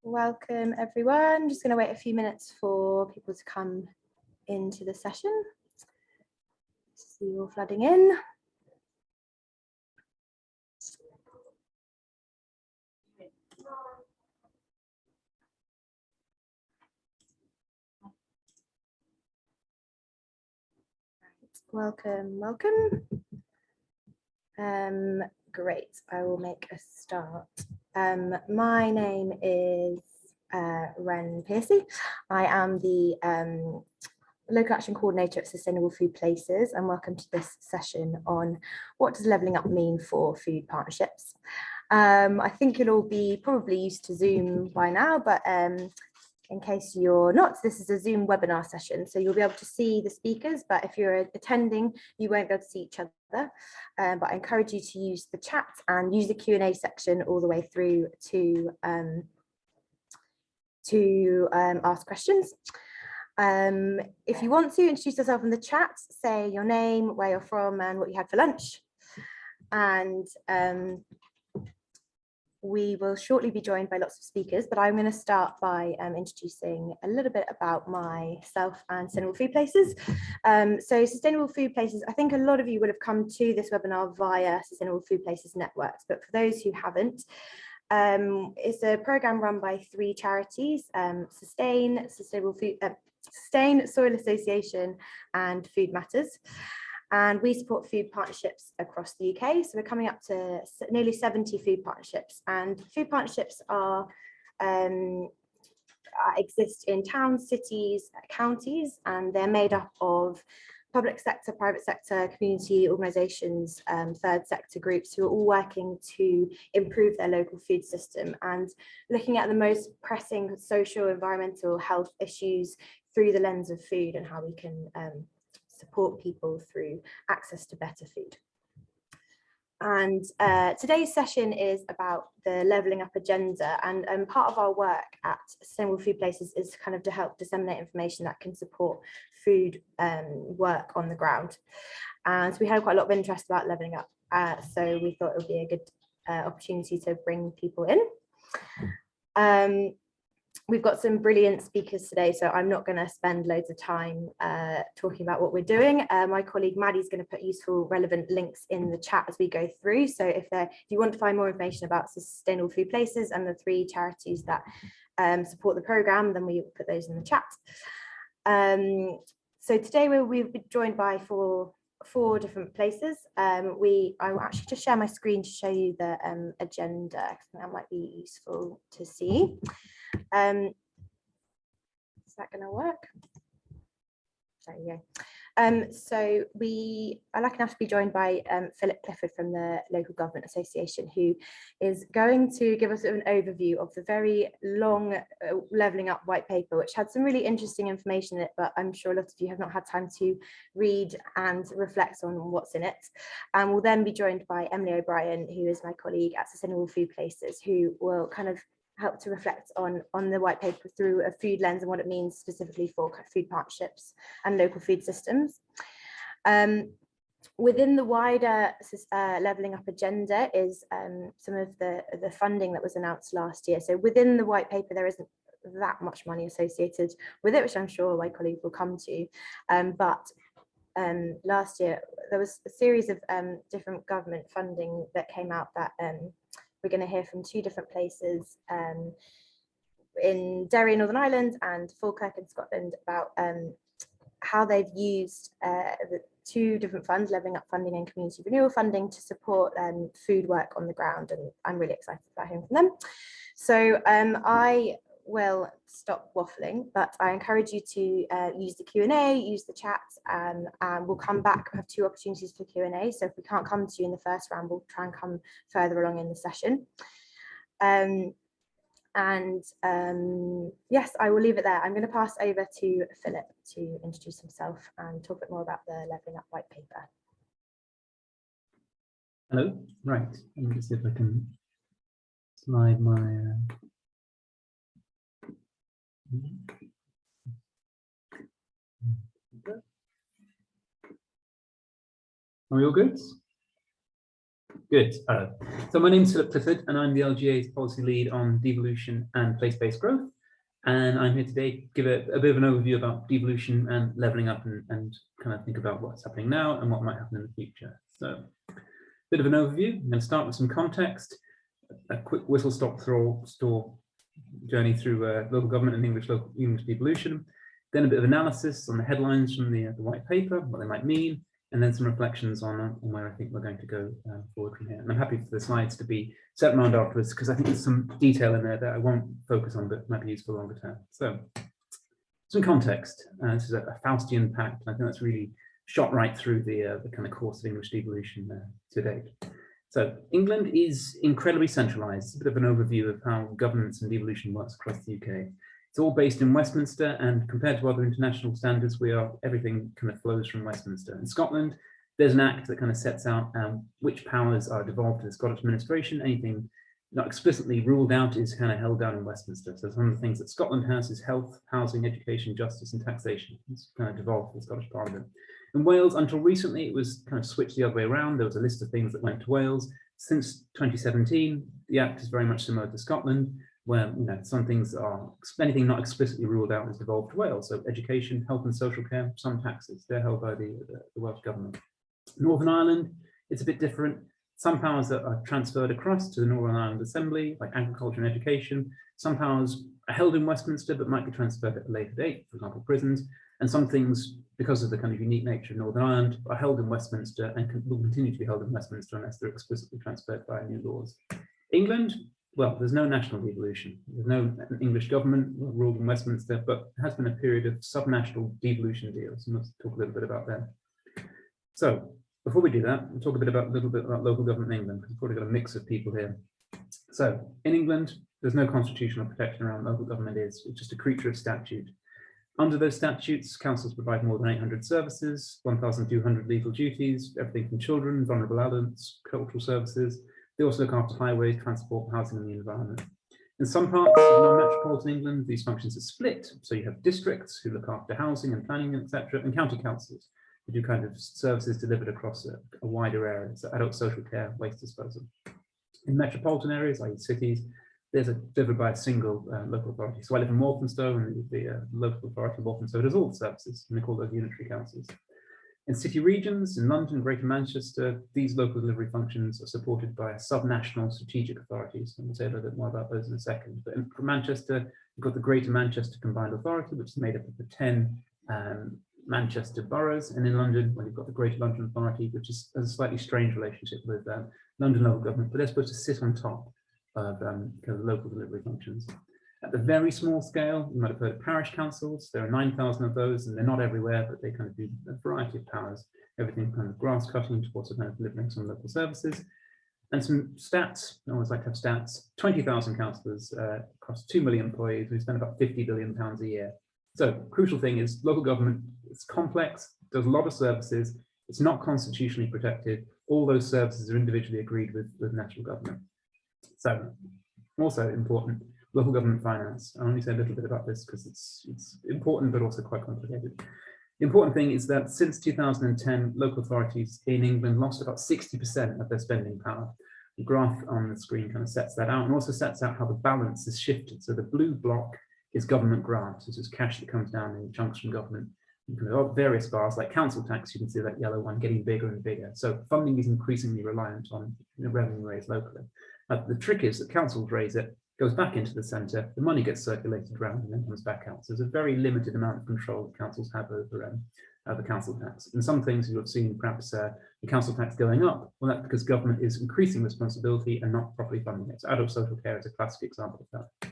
Welcome everyone. Just going to wait a few minutes for people to come into the session. See you all flooding in. Welcome, welcome. Great, I will make a start. My name is Ren Piercy. I am the Local Action Coordinator at Sustainable Food Places, and welcome to this session on what does levelling up mean for food partnerships. I think you'll all be probably used to Zoom by now, but in case you're not, this is a Zoom webinar session, so you'll be able to see the speakers, but if you're attending, you won't be able to see each other. But I encourage you to use the chat and use the Q&A section all the way through to ask questions. If you want to introduce yourself in the chat, say your name, where you're from, and what you had for lunch. And we will shortly be joined by lots of speakers, but I'm going to start by introducing a little bit about myself and Sustainable Food Places. So Sustainable Food Places, I think a lot of you would have come to this webinar via Sustainable Food Places networks, but for those who haven't, it's a programme run by 3 charities, Sustain, Sustain, Soil Association and Food Matters. And we support food partnerships across the UK. So we're coming up to nearly 70 food partnerships, and food partnerships are exist in towns, cities, counties, and they're made up of public sector, private sector, community organisations, third sector groups who are all working to improve their local food system and looking at the most pressing social, environmental, health issues through the lens of food and how we can support people through access to better food. And today's session is about the levelling up agenda, and part of our work at Sustainable Food Places is kind of to help disseminate information that can support food work on the ground. And so we had quite a lot of interest about levelling up, so we thought it would be a good opportunity to bring people in. We've got some brilliant speakers today, so I'm not going to spend loads of time talking about what we're doing. My colleague Maddie's going to put useful, relevant links in the chat as we go through. So if you want to find more information about Sustainable Food Places and the 3 charities that support the programme, then we put those in the chat. So today we'll be joined by four different places. I will actually just share my screen to show you the agenda, because that might be useful to see. Is that going to work? There you go. So I'm lucky enough to be joined by Philip Clifford from the Local Government Association, who is going to give us an overview of the very long levelling up white paper, which had some really interesting information in it, but I'm sure a lot of you have not had time to read and reflect on what's in it. And we'll then be joined by Emily O'Brien, who is my colleague at Sustainable Food Places, who will kind of help to reflect on the white paper through a food lens and what it means specifically for food partnerships and local food systems. Within the wider levelling up agenda is some of the funding that was announced last year. So within the white paper, there isn't that much money associated with it, which I'm sure my colleague will come to. But last year, there was a series of different government funding that came out that we're going to hear from 2 different places in Derry, Northern Ireland, and Falkirk in Scotland about how they've used the 2 different funds, levelling up funding and community renewal funding, to support food work on the ground, and I'm really excited about hearing from them. So I will stop waffling, but I encourage you to use the Q&A, use the chat, and we'll come back. We have 2 opportunities for Q&A, so if we can't come to you in the first round, we'll try and come further along in the session. Yes, I will leave it there. I'm going to pass over to Philip to introduce himself and talk a bit more about the levelling up white paper. Hello, right, let me see if I can slide my Are we all good? Good. So my name is Clifford, and I'm the LGA's policy lead on devolution and place-based growth. And I'm here today to give a bit of an overview about devolution and levelling up, and kind of think about what's happening now and what might happen in the future. So, a bit of an overview. I'm going to start with some context, a quick whistle-stop tour journey through local government and English devolution, then a bit of analysis on the headlines from the white paper, what they might mean, and then some reflections on where I think we're going to go forward from here. And I'm happy for the slides to be set around afterwards, because I think there's some detail in there that I won't focus on, but might be useful longer term. So, some context. This is a Faustian pact, and I think that's really shot right through the kind of course of English devolution to date. So, England is incredibly centralised. It's a bit of an overview of how governance and devolution works across the UK. It's all based in Westminster, and compared to other international standards, everything kind of flows from Westminster. In Scotland, there's an act that kind of sets out which powers are devolved to the Scottish administration. Anything not explicitly ruled out is kind of held down in Westminster. So some of the things that Scotland has is health, housing, education, justice, and taxation. It's kind of devolved to the Scottish Parliament. In Wales, until recently, it was kind of switched the other way around. There was a list of things that went to Wales. Since 2017, the act is very much similar to Scotland, where some things are, anything not explicitly ruled out is devolved to Wales. So education, health and social care, some taxes, they're held by the Welsh government. Northern Ireland, it's a bit different. Some powers that are transferred across to the Northern Ireland Assembly, like agriculture and education. Some powers are held in Westminster, but might be transferred at a later date, for example, prisons. And some things, because of the kind of unique nature of Northern Ireland, are held in Westminster and will continue to be held in Westminster unless they're explicitly transferred by new laws. England, well, there's no national devolution. There's no English government ruled in Westminster, but there has been a period of subnational devolution deals. And let's talk a little bit about that. So before we do that, we'll talk a little bit about local government in England, because we've probably got a mix of people here. So in England, there's no constitutional protection around local government. It's just a creature of statute. Under those statutes, councils provide more than 800 services, 1,200 legal duties, everything from children, vulnerable adults, cultural services. They also look after highways, transport, housing, and the environment. In some parts of non-metropolitan England, these functions are split. So you have districts who look after housing and planning, etc., and county councils who do kind of services delivered across a wider area, so adult social care, waste disposal. In metropolitan areas, like cities, there's delivered by a single local authority. So I live in Walthamstow, and the local authority of Walthamstow does all the services, and they call those unitary councils. In city regions, in London, Greater Manchester, these local delivery functions are supported by subnational strategic authorities. And we'll say a little bit more about those in a second. But for Manchester, you've got the Greater Manchester Combined Authority, which is made up of the 10 Manchester boroughs. And in London, well, you've got the Greater London Authority, which has a slightly strange relationship with London local government, but they're supposed to sit on top of kind of local delivery functions. At the very small scale, you might have heard of parish councils. There are 9,000 of those, and they're not everywhere, but they kind of do a variety of powers, everything from kind of grass cutting to also kind of delivering some local services. And some stats, I always like to have stats, 20,000 councillors across 2 million employees. We spend about £50 billion a year. So crucial thing is local government, it's complex, does a lot of services, it's not constitutionally protected. All those services are individually agreed with national government. So also important, local government finance. I only say a little bit about this because it's important, but also quite complicated. The important thing is that since 2010, local authorities in England lost about 60% of their spending power. The graph on the screen kind of sets that out, and also sets out how the balance is shifted. So the blue block is government grants. This is cash that comes down in chunks from government. You can have various bars like council tax. You can see that yellow one getting bigger and bigger. So funding is increasingly reliant on revenue raised locally. The trick is that councils raise it, goes back into the centre, the money gets circulated around and then comes back out. So there's a very limited amount of control that councils have over the council tax. And some things you'll have seen perhaps the council tax going up, well, that's because government is increasing responsibility and not properly funding it. So adult social care is a classic example of that.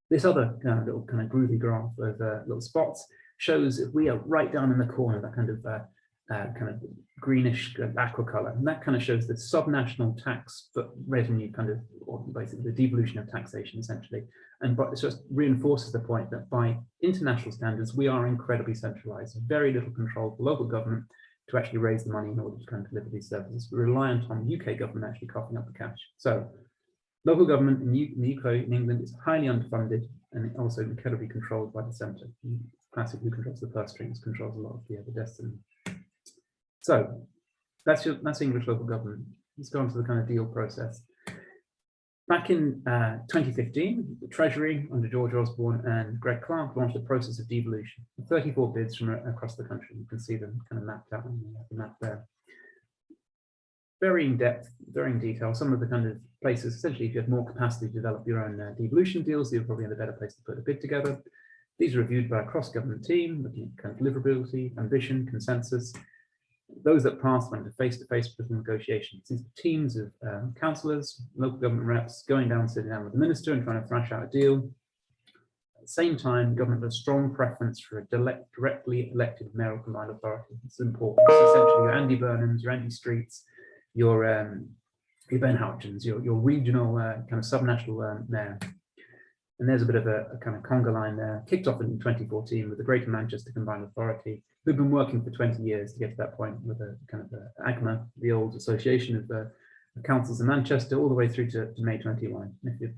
This other little kind of groovy graph with little spots shows if we are right down in the corner, that kind of greenish aqua color, and that kind of shows the subnational tax but revenue kind of, or basically the devolution of taxation essentially. And but it just reinforces the point that by international standards, we are incredibly centralized, very little control for local government to actually raise the money in order to kind of deliver these services. We're reliant on the UK government actually coughing up the cash. So local government in the UK, in England, is highly underfunded and also incredibly controlled by the centre. Classic, who controls the purse strings, controls a lot of the destiny. So that's English local government. let's go on to the kind of deal process. Back in 2015, the Treasury under George Osborne and Greg Clark launched a process of devolution. 34 bids from across the country. You can see them kind of mapped out on the map there. Very in depth, very in detail. Some of the kind of places, essentially, if you have more capacity to develop your own devolution deals, you're probably in a better place to put a bid together. These are reviewed by a cross-government team, looking at kind of deliverability, ambition, consensus. Those that passed went to face-to-face political negotiations. These are teams of councillors, local government reps, going down, sitting down with the minister and trying to thrash out a deal. At the same time, the government has a strong preference for a directly elected mayoral combined authority. It's important. So essentially, your Andy Burnhams, your Andy Streets, your Ben Houchins, your regional kind of subnational mayor. And there's a bit of a kind of conga line there, kicked off in 2014 with the Greater Manchester Combined Authority, who've been working for 20 years to get to that point with a kind of AGMA, the old association of councils in Manchester, all the way through to May 21. If you've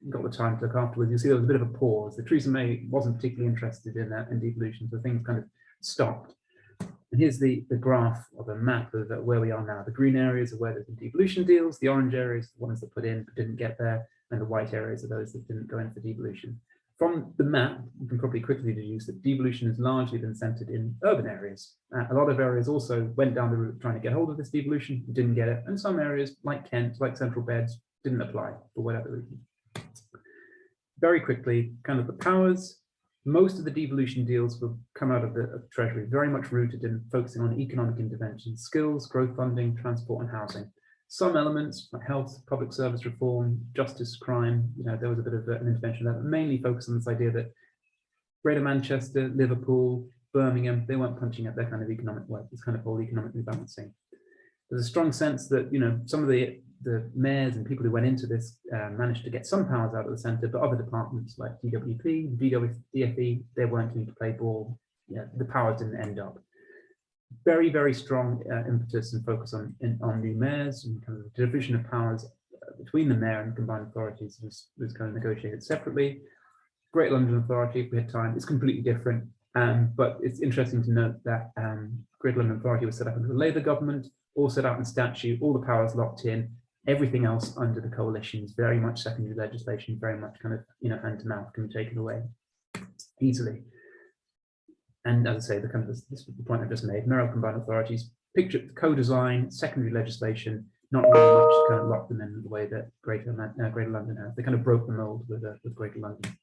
got the time to look afterwards, you'll see there was a bit of a pause. The Theresa May wasn't particularly interested in devolution, so things kind of stopped. And here's the graph of a map of where we are now. The green areas are where there's been devolution deals, the orange areas are the ones that put in but didn't get there, and the white areas are those that didn't go in for devolution. From the map, you can probably quickly deduce that devolution has largely been centered in urban areas. A lot of areas also went down the route trying to get hold of this devolution, didn't get it, and some areas like Kent, like Central Beds, didn't apply for whatever reason. Very quickly, kind of the powers. Most of the devolution deals will come out of the Treasury, very much rooted in focusing on economic intervention, skills, growth funding, transport and housing. Some elements like health, public service reform, justice, crime, there was a bit of an intervention there, but mainly focused on this idea that Greater Manchester, Liverpool, Birmingham, they weren't punching at their kind of economic work, this kind of whole economic rebalancing. There's a strong sense that, some of the mayors and people who went into this managed to get some powers out of the centre, but other departments like DWP, DFE, they weren't keen to play ball. The powers didn't end up. Very, very strong impetus and focus on new mayors, and kind of the division of powers between the mayor and combined authorities was kind of negotiated separately. Great London Authority, if we had time, it's completely different. But it's interesting to note that Greater London Authority was set up under the Labour government, all set out in statute, all the powers locked in. Everything else under the coalition is very much secondary legislation, very much kind of, hand to mouth, can be taken away easily. And as I say, this is the point I've just made, mayoral combined authorities, picture co-design, secondary legislation, not really much to kind of lock them in the way that Greater London has. They kind of broke the mold with Greater London.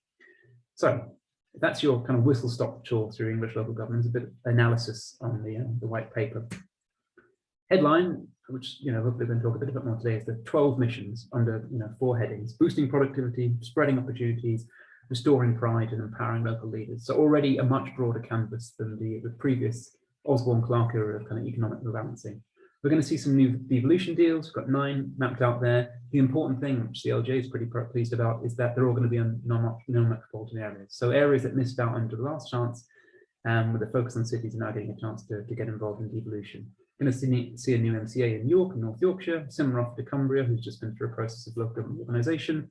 So that's your kind of whistle-stop tour through English local government, a bit of analysis on the white paper. Headline, which hopefully we're going to talk a bit more today, is the 12 missions under 4 headings: boosting productivity, spreading opportunities, restoring pride, and empowering local leaders. So already a much broader canvas than the previous Osborne-Clark era of kind of economic rebalancing. We're going to see some new devolution deals. We've got 9 mapped out there. The important thing, which the LJ is pretty pleased about, is that they're all going to be on non-metropolitan areas. So areas that missed out under the last chance, with a focus on cities, are now getting a chance to get involved in devolution. We're going to see a new MCA in York and North Yorkshire, similar offer to Cumbria, who's just been through a process of local government organisation.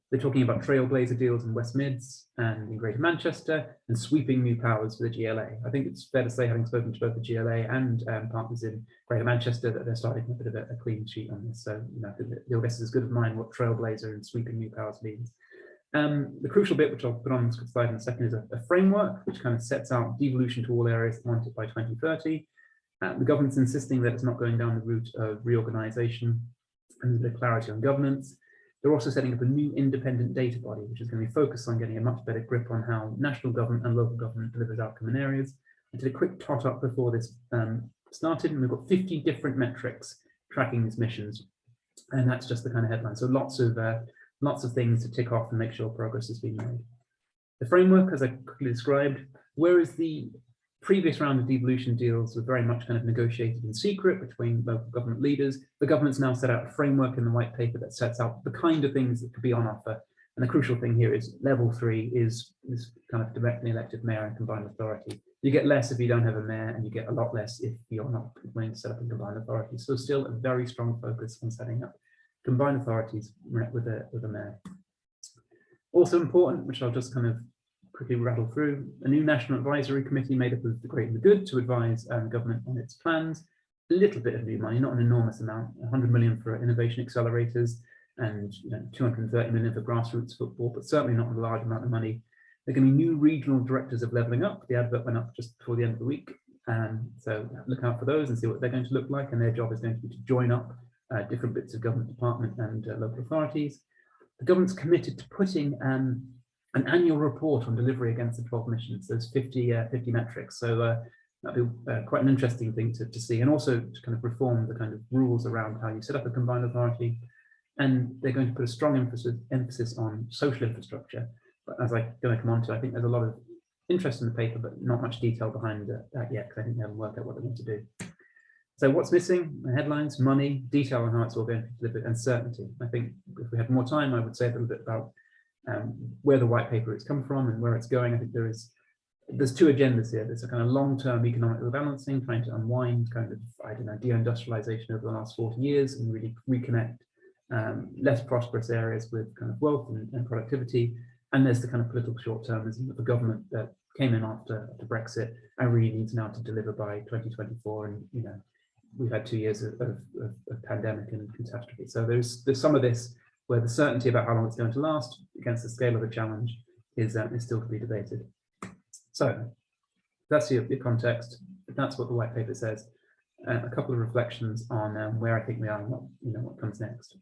They're talking about trailblazer deals in West Mids and in Greater Manchester, and sweeping new powers for the GLA. I think it's fair to say, having spoken to both the GLA and partners in Greater Manchester, that they're starting a bit of a clean sheet on this. So your guess is as good as mine what trailblazer and sweeping new powers means. The crucial bit, which I'll put on this slide in a second, is a framework which kind of sets out devolution to all areas wanted by 2030. The government's insisting that it's not going down the route of reorganisation, and there's a bit of clarity on governance. They're also setting up a new independent data body, which is going to be focused on getting a much better grip on how national government and local government delivers outcome in areas. I did a quick tot up before this started, and we've got 50 different metrics tracking these missions, and that's just the kind of headline. So lots of things to tick off and make sure progress has been made. The framework, as I quickly described, whereas the previous round of devolution deals were very much kind of negotiated in secret between local government leaders, the government's now set out a framework in the white paper that sets out the kind of things that could be on offer. And the crucial thing here is level 3 is this kind of directly elected mayor and combined authority. You get less if you don't have a mayor, and you get a lot less if you're not willing to set up a combined authority. So still a very strong focus on setting up combined authorities with a mayor. Also important, which I'll just kind of quickly rattle through, a new national advisory committee made up of the great and the good to advise government on its plans. a little bit of new money, not an enormous amount, 100 million for innovation accelerators and 230 million for grassroots football, but certainly not a large amount of money. There are going to be new regional directors of Levelling Up. The advert went up just before the end of the week. So look out for those and see what they're going to look like. And their job is going to be to join up different bits of government department and local authorities. The government's committed to putting an annual report on delivery against the 12 missions. There's 50 metrics. So that'll be quite an interesting thing to see, and also to kind of reform the kind of rules around how you set up a combined authority. And they're going to put a strong emphasis on social infrastructure. But as I'm going to come on to, I think there's a lot of interest in the paper, but not much detail behind that yet, because I think they haven't worked out what they want to do. So what's missing? The headlines, money, detail on how it's all going to be delivered, and certainty. I think if we had more time, I would say a little bit about where the white paper has come from and where it's going. I think there's two agendas here. There's a kind of long-term economic rebalancing, trying to unwind kind of, I don't know, deindustrialization over the last 40 years and really reconnect less prosperous areas with kind of wealth and productivity. And there's the kind of political short-termism of the government that came in after Brexit and really needs now to deliver by 2024. And we've had 2 years of pandemic and catastrophe. So there's some of this where the certainty about how long it's going to last against the scale of the challenge is still to be debated. So that's your context. That's what the white paper says. A couple of reflections on where I think we are and what comes next.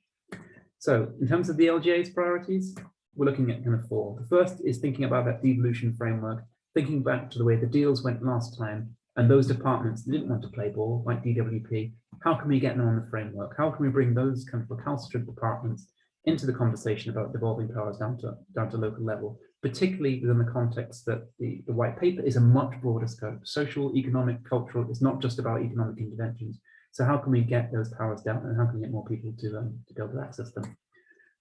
So in terms of the LGA's priorities, we're looking at kind of four. The first is thinking about that devolution framework, thinking back to the way the deals went last time, and those departments that didn't want to play ball, like DWP, how can we get them on the framework? How can we bring those kind of recalcitrant departments into the conversation about devolving powers down to local level, particularly within the context that the white paper is a much broader scope. Social, economic, cultural, it's not just about economic interventions. So how can we get those powers down, and how can we get more people to be able to access them?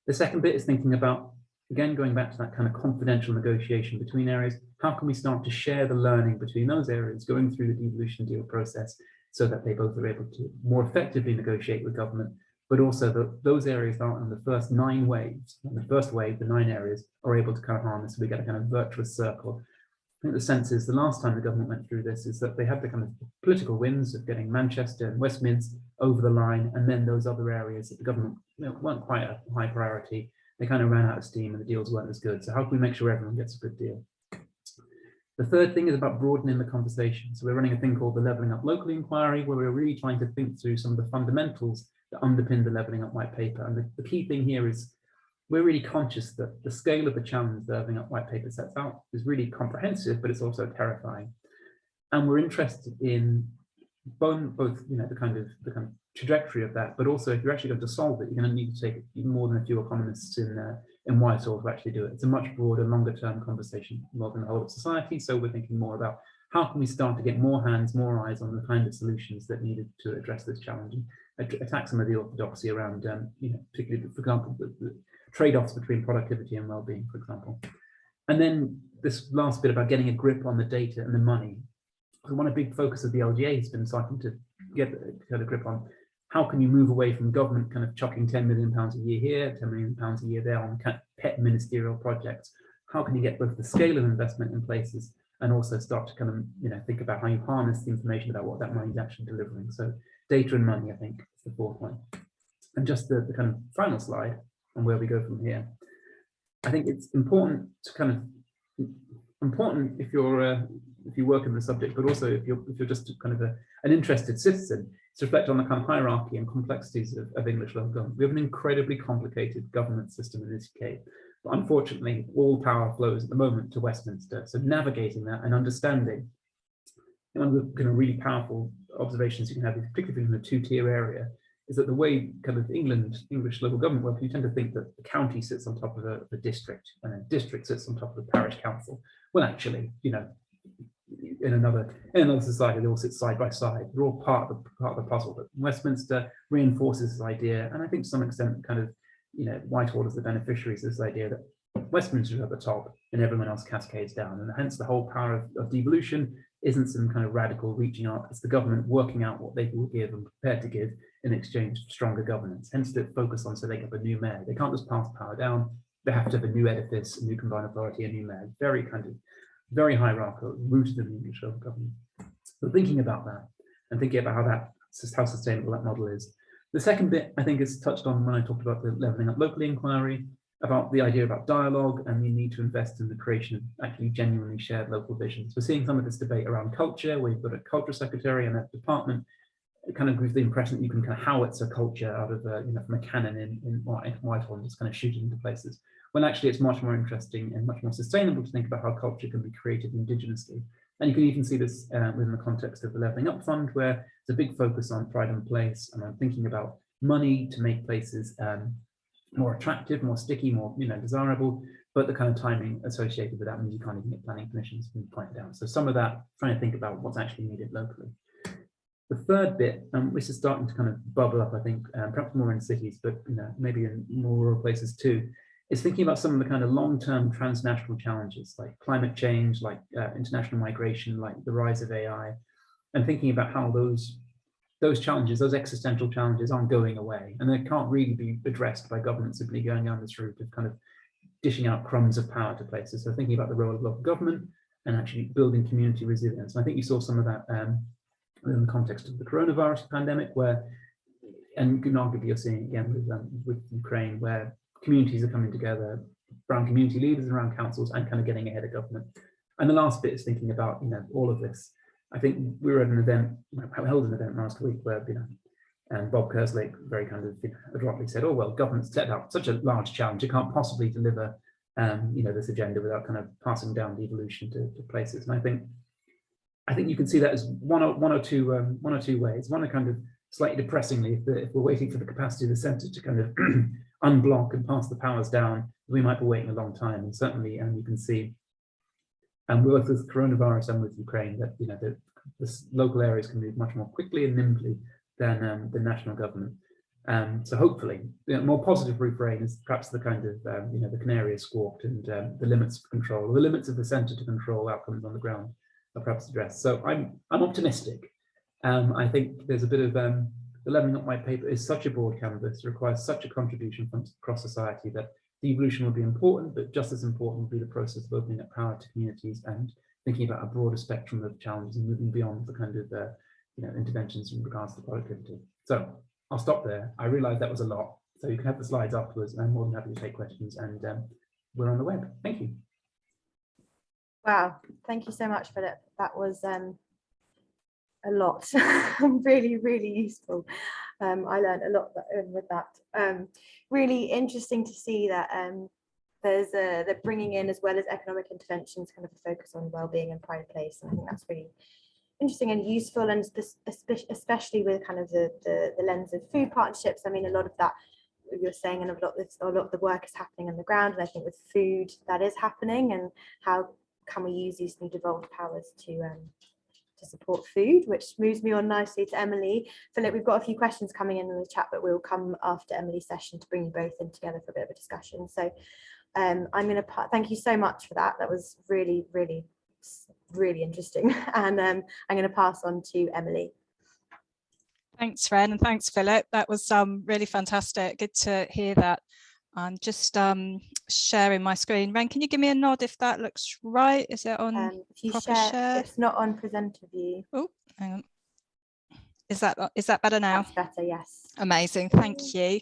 The second bit is thinking about, again, going back to that kind of confidential negotiation between areas, how can we start to share the learning between those areas going through the devolution deal process so that they both are able to more effectively negotiate with government, but also that those areas aren't in the first 9 waves. In the first wave, the 9 areas are able to kind of harness, so we get a kind of virtuous circle. I think the sense is the last time the government went through this is that they had the kind of political wins of getting Manchester and West Mids over the line, and then those other areas that the government weren't quite a high priority. They kind of ran out of steam and the deals weren't as good. So how can we make sure everyone gets a good deal? The third thing is about broadening the conversation. So we're running a thing called the Levelling Up Locally Inquiry, where we're really trying to think through some of the fundamentals that underpin the Levelling Up White Paper. And the key thing here is we're really conscious that the scale of the challenge the Levelling Up White Paper sets out is really comprehensive, but it's also terrifying. And we're interested in both the kind of trajectory of that, but also if you're actually going to solve it, you're going to need to take more than a few economists in Whitehall to actually do it. It's a much broader, longer term conversation involving the whole of society. So we're thinking more about how can we start to get more hands, more eyes on the kind of solutions that needed to address this challenge and attack some of the orthodoxy around, particularly, for example, the trade-offs between productivity and well-being, for example. And then this last bit about getting a grip on the data and the money. So one big focus of the LGA has been starting to get a grip on how can you move away from government kind of chucking £10 million a year here, £10 million a year there on kind of pet ministerial projects. How can you get both the scale of investment in places and also start to kind of think about how you harness the information about what that money is actually delivering. So data and money, I think, is the fourth one. And just the kind of final slide and where we go from here. I think it's important if you work in the subject, but also if you're just kind of an interested citizen, to reflect on the kind of hierarchy and complexities of English local government. We have an incredibly complicated government system in this UK, but unfortunately, all power flows at the moment to Westminster. So navigating that and understanding, one of the kind of really powerful observations you can have, particularly in the 2-tier area, is that the way kind of English local government works, you tend to think that the county sits on top of the district, and a district sits on top of the parish council. Well, actually, in another society, they all sit side by side. They're all part of the puzzle. But Westminster reinforces this idea, and I think to some extent, kind of, Whitehall is the beneficiaries of this idea that Westminster is at the top and everyone else cascades down, and hence the whole power of devolution isn't some kind of radical reaching out. It's the government working out what they will give and prepared to give in exchange for stronger governance. Hence the focus on setting up a new mayor. They can't just pass power down. They have to have a new edifice, a new combined authority, a new mayor. Very hierarchical, rooted in the English local government. So thinking about that and thinking about how that how sustainable that model is. The second bit, I think, is touched on when I talked about the levelling up locally inquiry, about the idea about dialogue and the need to invest in the creation of actually genuinely shared local visions. We're seeing some of this debate around culture, where you've got a culture secretary and a department. It kind of gives the impression that you can kind of howitzer culture out of, from a cannon in Whitehall and just kind of shoot it into places. When actually it's much more interesting and much more sustainable to think about how culture can be created indigenously. And you can even see this within the context of the Levelling Up Fund, where there's a big focus on pride and place, and I'm thinking about money to make places more attractive, more sticky, more desirable, but the kind of timing associated with that means you can't even get planning permissions from point down. So some of that, trying to think about what's actually needed locally. The third bit, which is starting to kind of bubble up, I think, perhaps more in cities, but maybe in more rural places too, is thinking about some of the kind of long-term transnational challenges like climate change, like international migration, like the rise of AI, and thinking about how those challenges, those existential challenges, aren't going away, and they can't really be addressed by government simply going down this route of kind of dishing out crumbs of power to places. So thinking about the role of local government and actually building community resilience. And I think you saw some of that in the context of the coronavirus pandemic, where, and arguably you're seeing again with Ukraine, where communities are coming together around community leaders, around councils, and kind of getting ahead of government. And the last bit is thinking about all of this. I think we were at an event, held an event last week where and Bob Kerslake very kind of adroitly said, "Oh well, government's set out such a large challenge; it can't possibly deliver this agenda without kind of passing down devolution to places." And I think you can see that as one or two ways. One, are kind of slightly depressingly, if we're waiting for the capacity of the centre to kind of unblock and pass the powers down, we might be waiting a long time. And certainly, you can see, and both with coronavirus and with Ukraine, that the local areas can move much more quickly and nimbly than the national government. So hopefully, more positive refrain is perhaps the kind of the canary has squawked, and the limits of control, the limits of the centre to control outcomes on the ground are perhaps addressed. So I'm optimistic. I think there's a bit of the Levelling Up White Paper is such a broad canvas, requires such a contribution from across society, that devolution will be important, but just as important will be the process of opening up power to communities and thinking about a broader spectrum of challenges and moving beyond the kind of interventions in regards to productivity. So I'll stop there. I realize that was a lot, so you can have the slides afterwards, and I'm more than happy to take questions, and we're on the web. Thank you. Wow, thank you so much, Philip. That was a lot. Really, really useful. I learned a lot with that. Really interesting to see that there's the bringing in, as well as economic interventions, kind of a focus on well-being and pride of place, and I think that's really interesting and useful, and especially with kind of the lens of food partnerships. I mean, a lot of that you're saying, and a lot of the work is happening on the ground, and I think with food that is happening, and how can we use these new devolved powers to support food, which moves me on nicely to Emily. Philip, we've got a few questions coming in the chat, but we'll come after Emily's session to bring you both in together for a bit of a discussion. So I'm going to thank you so much for that. That was really, really, really interesting. And I'm going to pass on to Emily. Thanks, Ren, and thanks, Philip. That was really fantastic. Good to hear that. I'm just sharing my screen. Ren, can you give me a nod if that looks right? Is it on if you proper share? It's not on presenter view. Oh, hang on. Is that better now? That's better, yes. Amazing, thank you.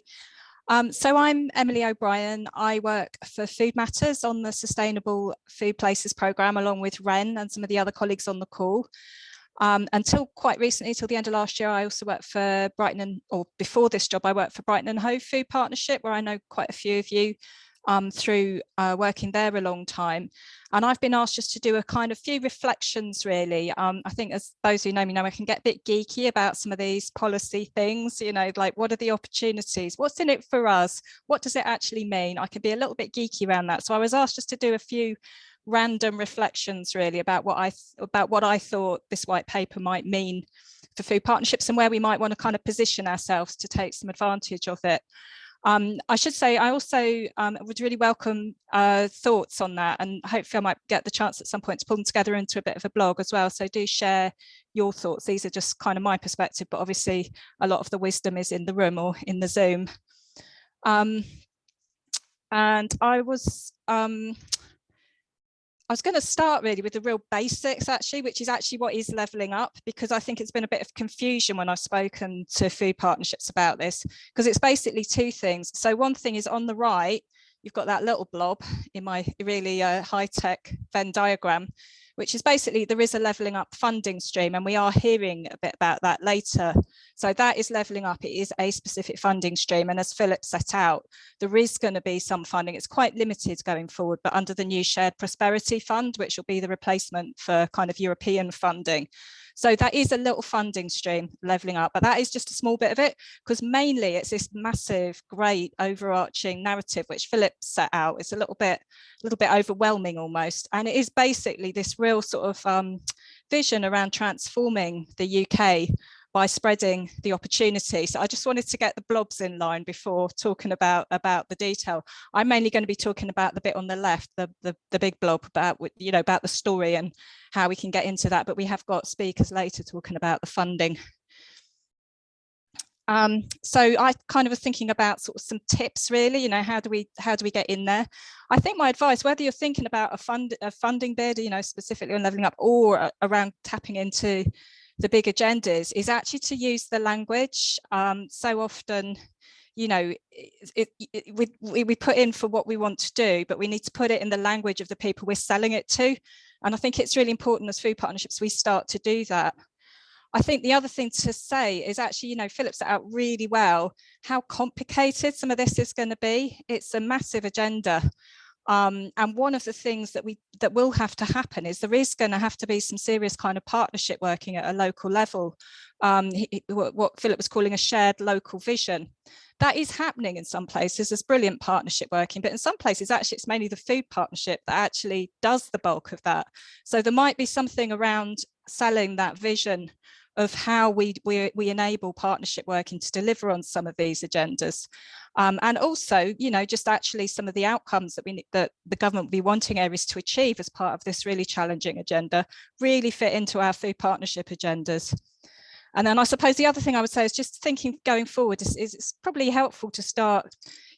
So I'm Emily O'Brien. I work for Food Matters on the Sustainable Food Places programme, along with Ren and some of the other colleagues on the call. Until quite recently, till the end of last year, I also worked for before this job, I worked for Brighton and Hove Food Partnership, where I know quite a few of you through working there a long time. And I've been asked just to do a kind of few reflections, really. I think, as those who know me know, I can get a bit geeky about some of these policy things, like what are the opportunities? What's in it for us? What does it actually mean? I can be a little bit geeky around that. So I was asked just to do a few random reflections, really, about what I thought this white paper might mean for food partnerships and where we might want to kind of position ourselves to take some advantage of it. I should say I also would really welcome thoughts on that, and hopefully I might get the chance at some point to pull them together into a bit of a blog as well. So do share your thoughts. These are just kind of my perspective, but obviously a lot of the wisdom is in the room or in the Zoom. And I was I was going to start really with the real basics, actually, which is actually what is levelling up, because I think it's been a bit of confusion when I've spoken to food partnerships about this, because it's basically two things. So one thing is on the right, you've got that little blob in my really high-tech Venn diagram, which is basically there is a levelling up funding stream, and we are hearing a bit about that later. So that is levelling up. It is a specific funding stream, and as Philip set out, there is going to be some funding. It's quite limited going forward, but under the new Shared Prosperity Fund, which will be the replacement for kind of European funding. So that is a little funding stream levelling up, but that is just a small bit of it, because mainly it's this massive, great overarching narrative which Philip set out. It's a little bit overwhelming almost, and it is basically this real sort of vision around transforming the UK by spreading the opportunity. So I just wanted to get the blobs in line before talking about the detail. I'm mainly going to be talking about the bit on the left, the big blob about, you know, about the story and how we can get into that. But we have got speakers later talking about the funding. So I kind of was thinking about sort of some tips, really, you know, how do we get in there? I think my advice, whether you're thinking about a funding bid, you know, specifically on levelling up, or around tapping into the big agendas, is actually to use the language. So often, you know, we put in for what we want to do, but we need to put it in the language of the people we're selling it to. And I think it's really important as food partnerships we start to do that. I think the other thing to say is actually, you know, Philip set out really well how complicated some of this is going to be. It's a massive agenda. And one of the things that will have to happen is there is going to have to be some serious kind of partnership working at a local level, what Philip was calling a shared local vision. That is happening in some places. There's brilliant partnership working, but in some places actually it's mainly the food partnership that actually does the bulk of that. So there might be something around selling that vision of how we enable partnership working to deliver on some of these agendas. And also, you know, just actually some of the outcomes that the government will be wanting areas to achieve as part of this really challenging agenda really fit into our food partnership agendas. And then I suppose the other thing I would say is just thinking going forward is it's probably helpful to start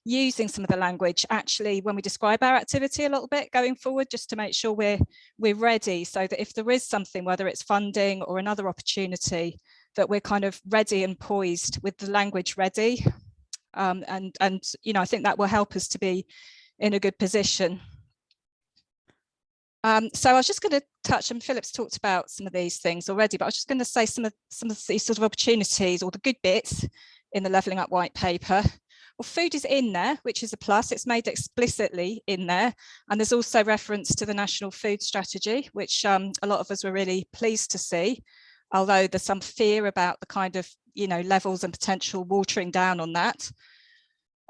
using some of the language actually when we describe our activity a little bit going forward, just to make sure we're ready, so that if there is something, whether it's funding or another opportunity, that we're kind of ready and poised with the language ready. And you know, I think that will help us to be in a good position. So I was just going to touch, and Philip's talked about some of these things already, but I was just going to say some of these sort of opportunities or the good bits in the Levelling Up white paper. Well, food is in there, which is a plus. It's made explicitly in there. And there's also reference to the National Food Strategy, which a lot of us were really pleased to see, although there's some fear about the kind of, you know, levels and potential watering down on that.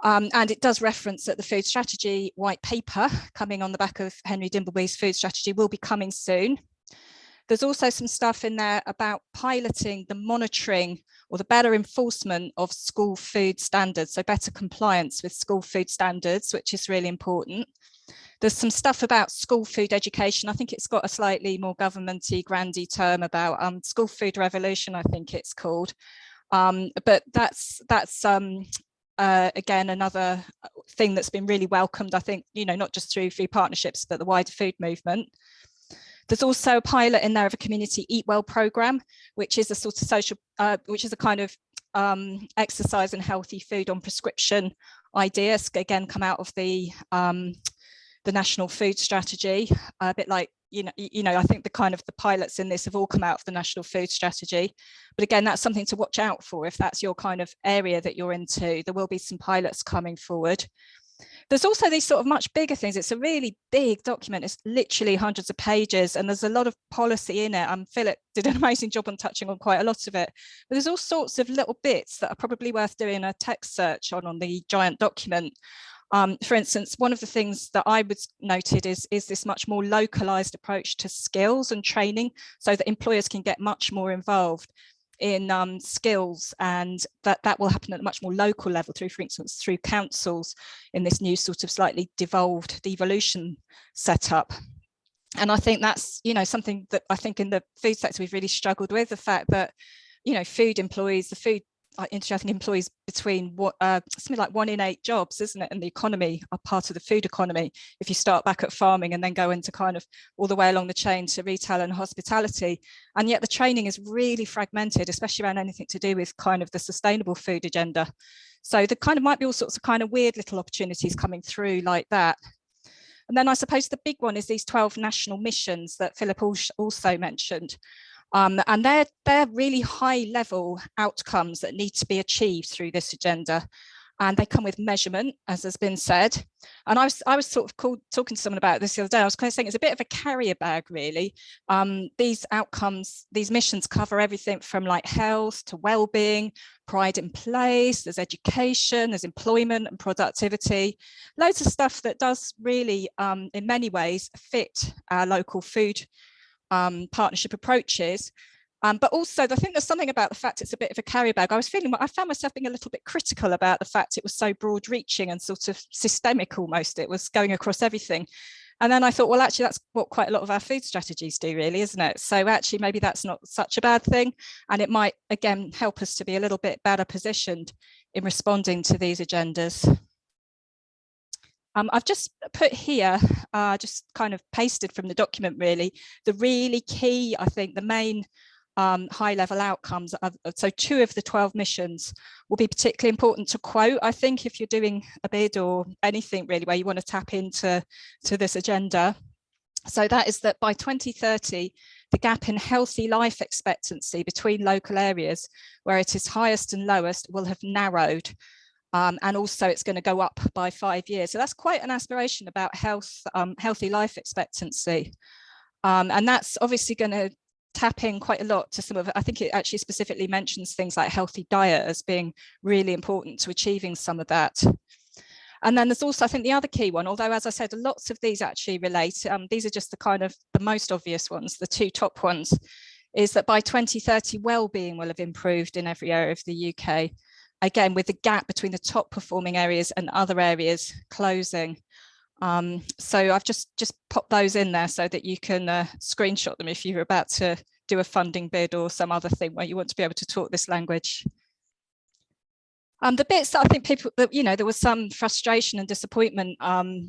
And it does reference that the food strategy white paper coming on the back of Henry Dimbleby's food strategy will be coming soon. There's also some stuff in there about piloting the monitoring or the better enforcement of school food standards, so better compliance with school food standards, which is really important. There's some stuff about school food education. I think it's got a slightly more governmenty, grandy term about school food revolution, I think it's called. But that's again, another thing that's been really welcomed, I think, you know, not just through food partnerships, but the wider food movement. There's also a pilot in there of a community Eat Well programme, which is a sort of social, which is a kind of exercise and healthy food on prescription idea. Again, come out of the National Food Strategy, a bit like, you know, I think the kind of the pilots in this have all come out of the National Food Strategy. But again, that's something to watch out for if that's your kind of area that you're into. There will be some pilots coming forward. There's also these sort of much bigger things. It's a really big document. It's literally hundreds of pages, and there's a lot of policy in it. Philip did an amazing job on touching on quite a lot of it. But there's all sorts of little bits that are probably worth doing a text search on the giant document. For instance, one of the things that I was noted is this much more localized approach to skills and training, so that employers can get much more involved in skills, and that will happen at a much more local level through, for instance, through councils in this new sort of slightly devolved devolution setup. And I think that's, you know, something that I think in the food sector we've really struggled with, the fact that, you know, food employees, the food industry, I think, employs between something like 1 in 8 jobs, isn't it? And the economy are part of the food economy. If you start back at farming and then go into kind of all the way along the chain to retail and hospitality, and yet the training is really fragmented, especially around anything to do with kind of the sustainable food agenda. So there kind of might be all sorts of kind of weird little opportunities coming through like that. And then I suppose the big one is these 12 national missions that Philip also mentioned. And they're really high level outcomes that need to be achieved through this agenda. And they come with measurement, as has been said. And I was sort of talking to someone about this the other day. I was kind of saying it's a bit of a carrier bag, really. These outcomes, these missions cover everything from like health to well-being, pride in place, there's education, there's employment and productivity, loads of stuff that does really, in many ways, fit our local food partnership approaches. But also, I think there's something about the fact it's a bit of a carrier bag. I found myself being a little bit critical about the fact it was so broad reaching and sort of systemic almost. It was going across everything. And then I thought, well, actually, that's what quite a lot of our food strategies do, really, isn't it? So actually, maybe that's not such a bad thing. And it might, again, help us to be a little bit better positioned in responding to these agendas. I've just put here, just kind of pasted from the document, really, the really key, I think, the main high level outcomes. So 2 of the 12 missions will be particularly important to quote, I think, if you're doing a bid or anything really where you want to tap into this agenda. So that is that by 2030, the gap in healthy life expectancy between local areas where it is highest and lowest will have narrowed. And also it's going to go up by 5 years. So that's quite an aspiration about healthy life expectancy. And that's obviously going to tap in quite a lot to some of it. I think it actually specifically mentions things like healthy diet as being really important to achieving some of that. And then there's also, I think, the other key one, although, as I said, lots of these actually relate. These are just the kind of the most obvious ones, the 2 top ones, is that by 2030, well-being will have improved in every area of the UK. Again, with the gap between the top performing areas and other areas closing. So I've just popped those in there so that you can screenshot them if you're about to do a funding bid or some other thing where you want to be able to talk this language. The bits that I think people, there was some frustration and disappointment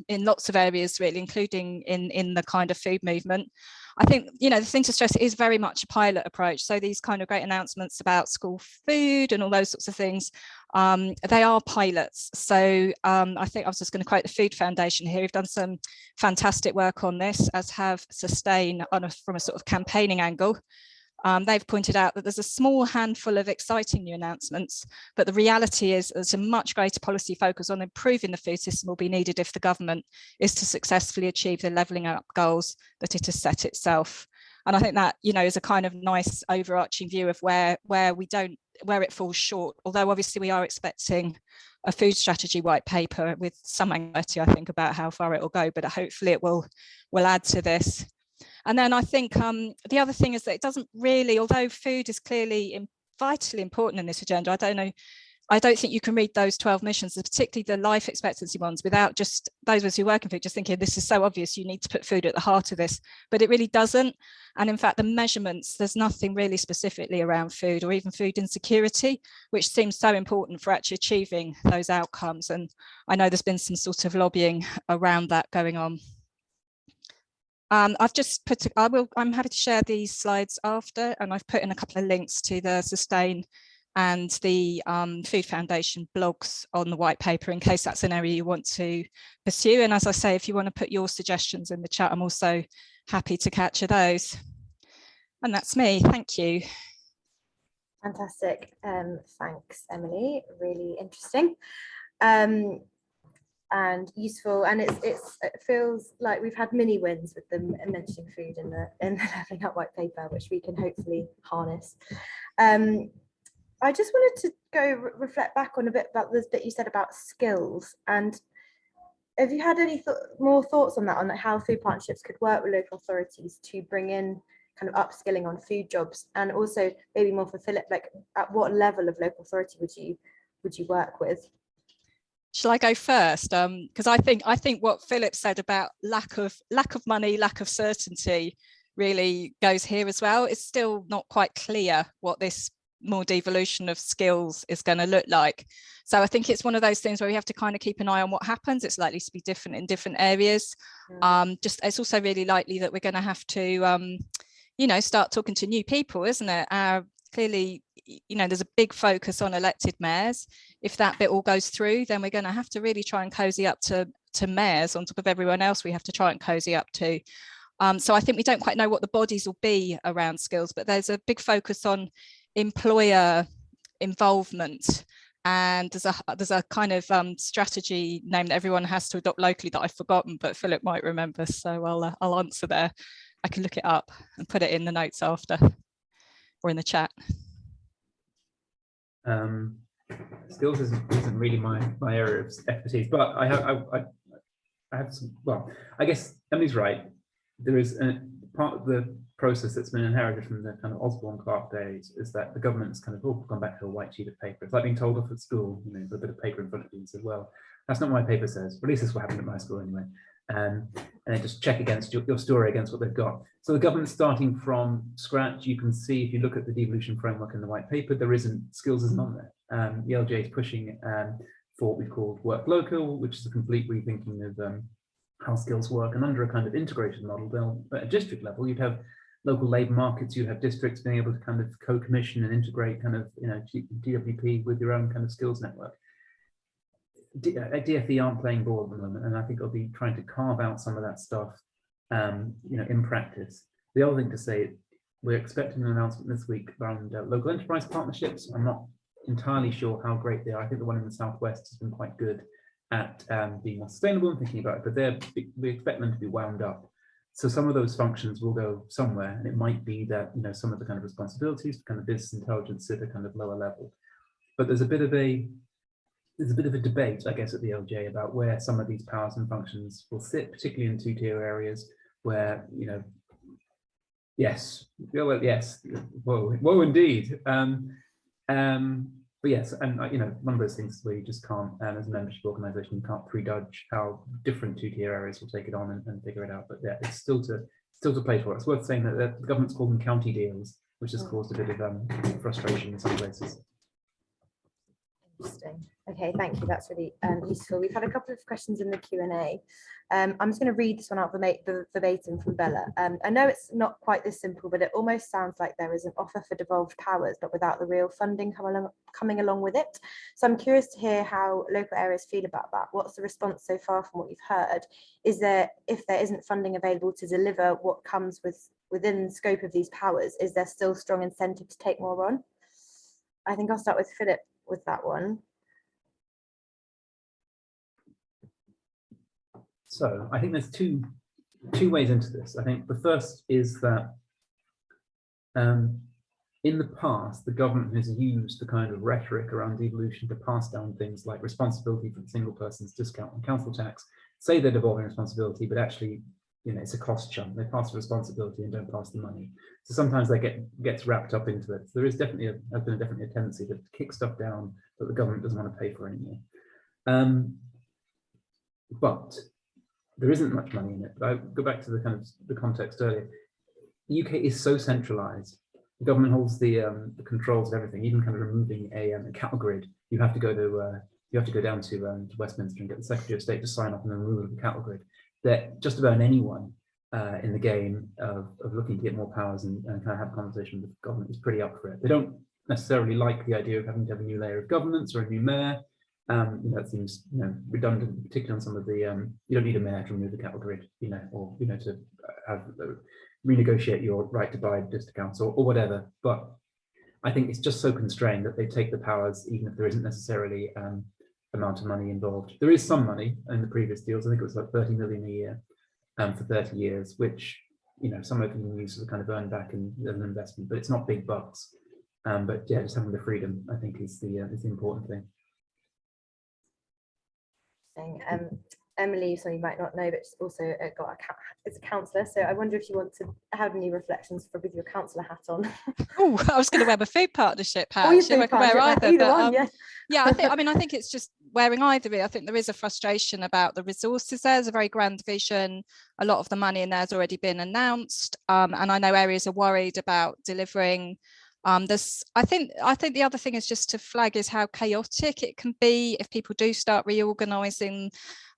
in lots of areas, really, including in the kind of food movement. I think, the thing to stress, it is very much a pilot approach. So these kind of great announcements about school food and all those sorts of things, they are pilots. So I think I was just going to quote the Food Foundation here. We've done some fantastic work on this, as have Sustain from a sort of campaigning angle. They've pointed out that there's a small handful of exciting new announcements, but the reality is there's a much greater policy focus on improving the food system will be needed if the government is to successfully achieve the levelling up goals that it has set itself. And I think that, is a kind of nice overarching view of where it falls short, although obviously we are expecting a food strategy white paper with some anxiety, I think, about how far it will go, but hopefully it will add to this. And then I think the other thing is that it doesn't really, although food is clearly vitally important in this agenda, I don't think you can read those 12 missions, particularly the life expectancy ones, without just those of us who work in food just thinking this is so obvious, you need to put food at the heart of this, but it really doesn't. And in fact, the measurements, there's nothing really specifically around food or even food insecurity, which seems so important for actually achieving those outcomes. And I know there's been some sort of lobbying around that going on. I've just put, I'm happy to share these slides after, and I've put in a couple of links to the Sustain and the Food Foundation blogs on the white paper in case that's an area you want to pursue. And as I say, if you want to put your suggestions in the chat, I'm also happy to capture those. And that's me. Thank you. Fantastic. Thanks, Emily. Really interesting. And useful, and it feels like we've had mini wins with them mentioning food in the Levelling Up white paper, which we can hopefully harness. I just wanted to go reflect back on a bit about this bit you said about skills, and have you had any more thoughts on that, on how food partnerships could work with local authorities to bring in kind of upskilling on food jobs, and also maybe more for Philip, like at what level of local authority would you work with? Shall I go first? Because I think what Philip said about lack of money, lack of certainty really goes here as well. It's still not quite clear what this more devolution of skills is going to look like. So I think it's one of those things where we have to kind of keep an eye on what happens. It's likely to be different in different areas. Just it's also really likely that we're going to have to start talking to new people, isn't it? Clearly, there's a big focus on elected mayors. If that bit all goes through, then we're going to have to really try and cozy up to mayors on top of everyone else we have to try and cozy up to. So I think we don't quite know what the bodies will be around skills, but there's a big focus on employer involvement, and there's a kind of strategy name that everyone has to adopt locally that I've forgotten, but Philip might remember, so I'll answer there. I can look it up and put it in the notes after or in the chat. Skills isn't really my area of expertise, but I have some. Well, I guess Emily's right. There is a part of the process that's been inherited from the kind of Osborne Clark days is that the government's kind of gone back to a white sheet of paper. It's like being told off at school, with a bit of paper in front of you and said, well, that's not what my paper says. But at least that's what happened at my school anyway. And then just check against your story against what they've got. So the government's starting from scratch. You can see if you look at the devolution framework in the white paper, skills isn't on there. The LGA is pushing for what we've called work local, which is a complete rethinking of how skills work, and under a kind of integrated model, at a district level, you'd have local labour markets, you'd have districts being able to kind of co-commission and integrate kind of DWP with your own kind of skills network. DFE aren't playing ball at the moment, and I think they'll be trying to carve out some of that stuff, in practice. The other thing to say, we're expecting an announcement this week around local enterprise partnerships. I'm not entirely sure how great they are. I think the one in the southwest has been quite good at being more sustainable and thinking about it, but we expect them to be wound up. So some of those functions will go somewhere, and it might be that some of the kind of responsibilities, kind of business intelligence, sit at a kind of lower level. But there's a bit of a debate, I guess, at the LGA about where some of these powers and functions will sit, particularly in two-tier areas where yes, whoa, indeed. But yes, and one of those things where you just can't, as a membership organisation, you can't prejudge how different two-tier areas will take it on and figure it out. But yeah, it's still to play for. It's worth saying that the government's called them county deals, which has caused a bit of frustration in some places. Interesting. Okay, thank you. That's really useful. We've had a couple of questions in the Q&A. I'm just going to read this one out verbatim from Bella. I know it's not quite this simple, but it almost sounds like there is an offer for devolved powers, but without the real funding coming along with it. So I'm curious to hear how local areas feel about that. What's the response so far from what you've heard? If there isn't funding available to deliver what comes within the scope of these powers, is there still strong incentive to take more on? I think I'll start with Philip with that one. So I think there's two ways into this. I think the first is that in the past, the government has used the kind of rhetoric around devolution to pass down things like responsibility for the single person's discount on council tax, say they're devolving responsibility, but actually, it's a cost chunk. They pass the responsibility and don't pass the money. So sometimes they gets wrapped up into it. So there is definitely definitely a tendency to kick stuff down that the government doesn't want to pay for anymore. But there isn't much money in it. But I go back to the context earlier. The UK is so centralised. The government holds the controls of everything, even kind of removing a cattle grid. You have to go down to Westminster and get the Secretary of State to sign off on the removal of the cattle grid. That just about anyone in the game of looking to get more powers and kind of have a conversation with the government is pretty up for it. They don't necessarily like the idea of having to have a new layer of governance or a new mayor. That seems redundant, particularly on some of the you don't need a mayor to remove the cattle grid, or to have renegotiate your right to buy district council or whatever. But I think it's just so constrained that they take the powers even if there isn't necessarily amount of money involved. There is some money in the previous deals. I think it was like 30 million a year for 30 years, which some of them use as a kind of earn back and an investment, but it's not big bucks. But yeah, just having the freedom, I think, is the important thing. Emily, so you might not know, but she's also is a counsellor. So I wonder if you want to have any reflections with your counsellor hat on. Oh, I was going to wear my food partnership hat. I can wear either. One, yeah, I think it's just wearing either. I think there is a frustration about the resources. There's a very grand vision. A lot of the money in there has already been announced, and I know areas are worried about delivering I think the other thing is just to flag is how chaotic it can be if people do start reorganising,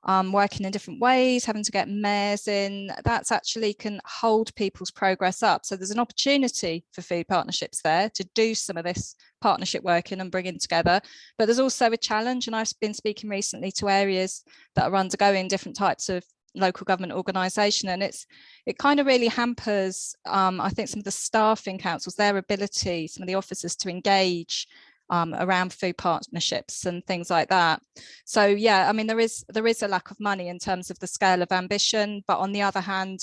working in different ways, having to get mayors in. That's actually can hold people's progress up. So there's an opportunity for food partnerships there to do some of this partnership working and bringing together. But there's also a challenge, and I've been speaking recently to areas that are undergoing different types of local government organisation, and it kind of really hampers I think some of the staff in councils, their ability, some of the officers to engage around food partnerships and things like that. So yeah, I mean there is a lack of money in terms of the scale of ambition, but on the other hand,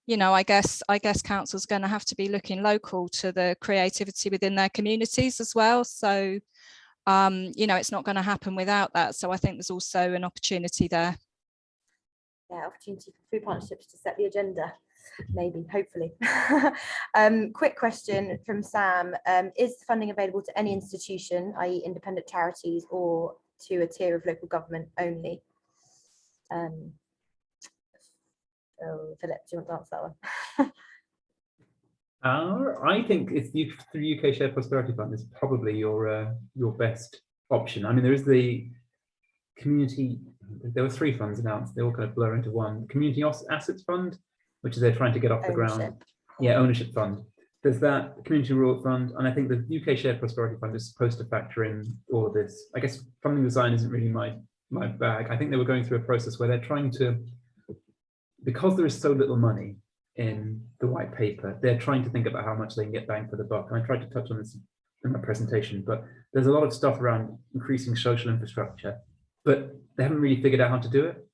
you know, I guess council's going to have to be looking local to the creativity within their communities as well. So you know, it's not going to happen without that. So I think there's also an opportunity there. Yeah, opportunity for food partnerships to set the agenda, maybe, hopefully. Quick question from Sam. Is funding available to any institution, i.e. independent charities, or to a tier of local government only? Oh, Philip, do you want to answer that one? I think it's the UK Shared Prosperity Fund is probably your best option. I mean, there is the community. There were 3 funds announced. They all kind of blur into one. Community Assets Fund, which is they're trying to get off the ground. Yeah, ownership fund. There's that Community Rural Fund, and I think the UK Shared Prosperity Fund is supposed to factor in all of this. I guess funding design isn't really my bag. I think they were going through a process where they're trying to, because there is so little money in the white paper, they're trying to think about how much they can get bang for the buck. And I tried to touch on this in my presentation, but there's a lot of stuff around increasing social infrastructure, but they haven't really figured out how to do it.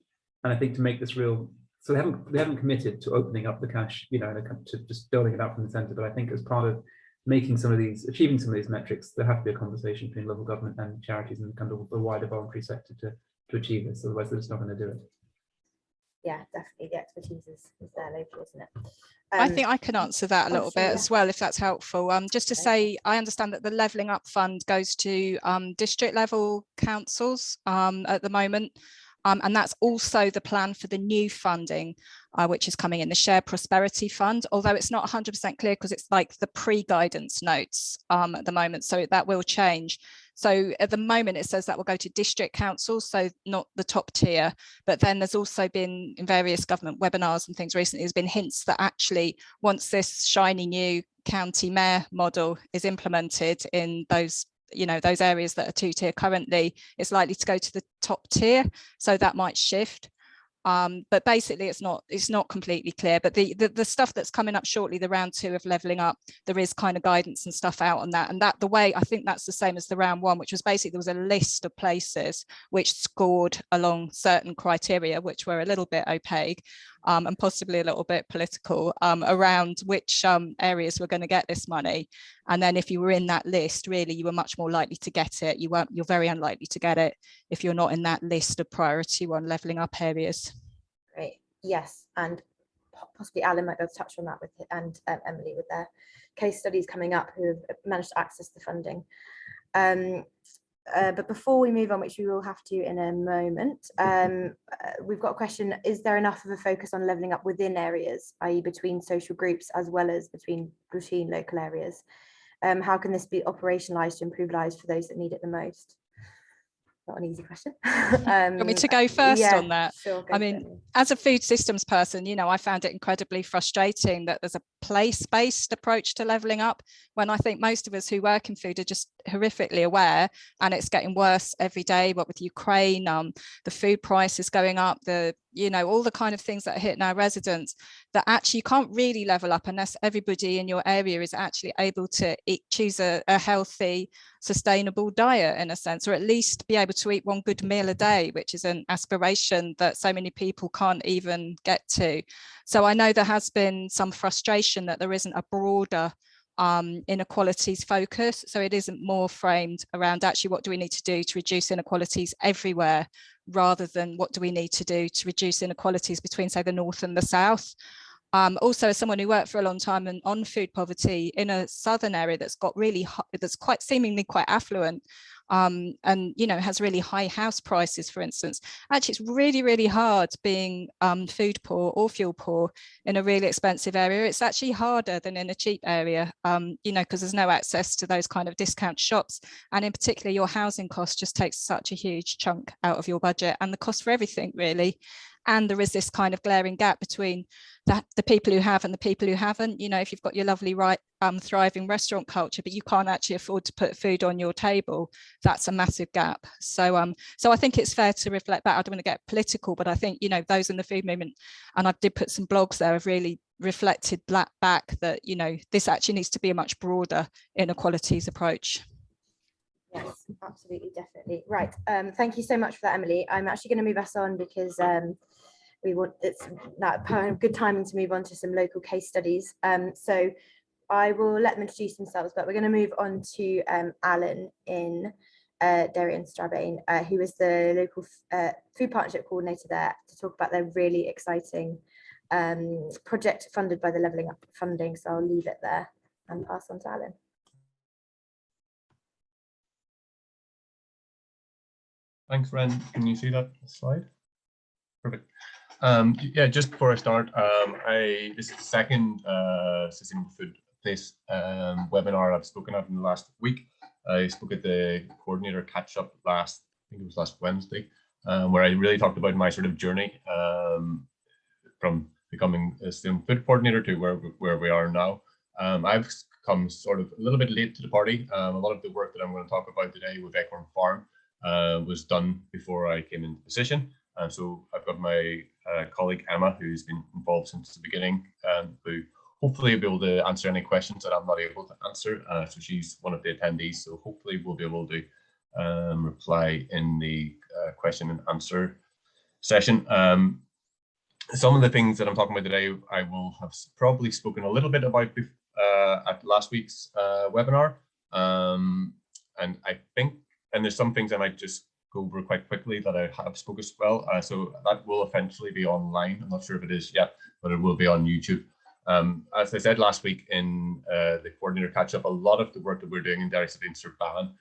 And I think to make this real, so they haven't committed to opening up the cash, you know, to just building it out from the centre. But I think as part of making some of these, achieving some of these metrics, there have to be a conversation between local government and charities and kind of the wider voluntary sector to achieve this. Otherwise, they're just not going to do it. Yeah, definitely. The expertise is there local, isn't it? I think I can answer that a little bit as well, if that's helpful. Just to say, I understand that the Levelling Up Fund goes to district level councils at the moment. And that's also the plan for the new funding, which is coming in, the Shared Prosperity Fund, although it's not 100% clear because it's like the pre-guidance notes at the moment. So that will change. So at the moment, it says that will go to district councils, so not the top tier. But then there's also been in various government webinars and things recently, there's been hints that actually once this shiny new county mayor model is implemented in those, you know, those areas that are 2-tier currently, it's likely to go to the top tier. So that might shift. But basically it's not completely clear, but the stuff that's coming up shortly, the round 2 of Levelling Up, there is kind of guidance and stuff out on that. And that the way, I think that's the same as the round 1, which was basically there was a list of places which scored along certain criteria, which were a little bit opaque and possibly a little bit political around which areas were going to get this money. And then if you were in that list, really, you were much more likely to get it. You're very unlikely to get it if you're not in that list of priority 1 Levelling Up areas. Great. Yes, and possibly Allan might be able to touch on that with and Emily with their case studies coming up who have managed to access the funding. But before we move on, which we will have to in a moment, we've got a question: is there enough of a focus on levelling up within areas, i.e. between social groups as well as between local areas? How can this be operationalised to improve lives for those that need it the most? Not an easy question. Want me to go first on that? Sure, I mean, as a food systems person, you know, I found it incredibly frustrating that there's a place-based approach to levelling up when I think most of us who work in food are just horrifically aware, and it's getting worse every day. What with Ukraine, the food prices going up, you know, all the kind of things that are hitting our residents, that actually you can't really level up unless everybody in your area is actually able to choose a healthy, sustainable diet in a sense, or at least be able to eat 1 good meal a day, which is an aspiration that so many people can't even get to. So I know there has been some frustration that there isn't a broader inequalities focus. So it isn't more framed around actually what do we need to do to reduce inequalities everywhere, rather than what do we need to do to reduce inequalities between, say, the north and the south. Also, as someone who worked for a long time on food poverty in a southern area that's got really high, that's quite seemingly quite affluent, and has really high house prices, for instance. Actually, it's really, really hard being food poor or fuel poor in a really expensive area. It's actually harder than in a cheap area, because there's no access to those kind of discount shops. And in particular, your housing cost just takes such a huge chunk out of your budget, and the cost for everything, really. And there is this kind of glaring gap between the people who have and the people who haven't. If you've got your lovely, thriving restaurant culture, but you can't actually afford to put food on your table, that's a massive gap. So I think it's fair to reflect back. I don't want to get political, but I think, those in the food movement, and I did put some blogs there, have really reflected back that, this actually needs to be a much broader inequalities approach. Yes, absolutely, definitely. Right. Thank you so much for that, Emily. I'm actually going to move us on because it's that good timing to move on to some local case studies. So I will let them introduce themselves, but we're going to move on to Allan in Derry and Strabane, who is the local food partnership coordinator there, to talk about their really exciting project funded by the Levelling Up funding. So I'll leave it there and pass on to Allan. Thanks, Ren. Can you see that slide? Perfect. Yeah, just before I start, this is the second Sustainable Food Place webinar I've spoken at in the last week. I spoke at the coordinator catch-up I think it was last Wednesday, where I really talked about my sort of journey from becoming a Sustainable Food coordinator to where we are now. I've come sort of a little bit late to the party. A lot of the work that I'm going to talk about today with Acorn Farm was done before I came into position. So I've got my colleague Emma, who's been involved since the beginning, who hopefully will be able to answer any questions that I'm not able to answer. So she's one of the attendees, so hopefully we'll be able to reply in the question and answer session. Some of the things that I'm talking about today, I will have probably spoken a little bit about at last week's webinar. And I think, and there's some things I might just go over quite quickly that I have spoken as well. So that will eventually be online. I'm not sure if it is yet, but it will be on YouTube. As I said last week in the coordinator catch-up, a lot of the work that we're doing in Derry City and Strabane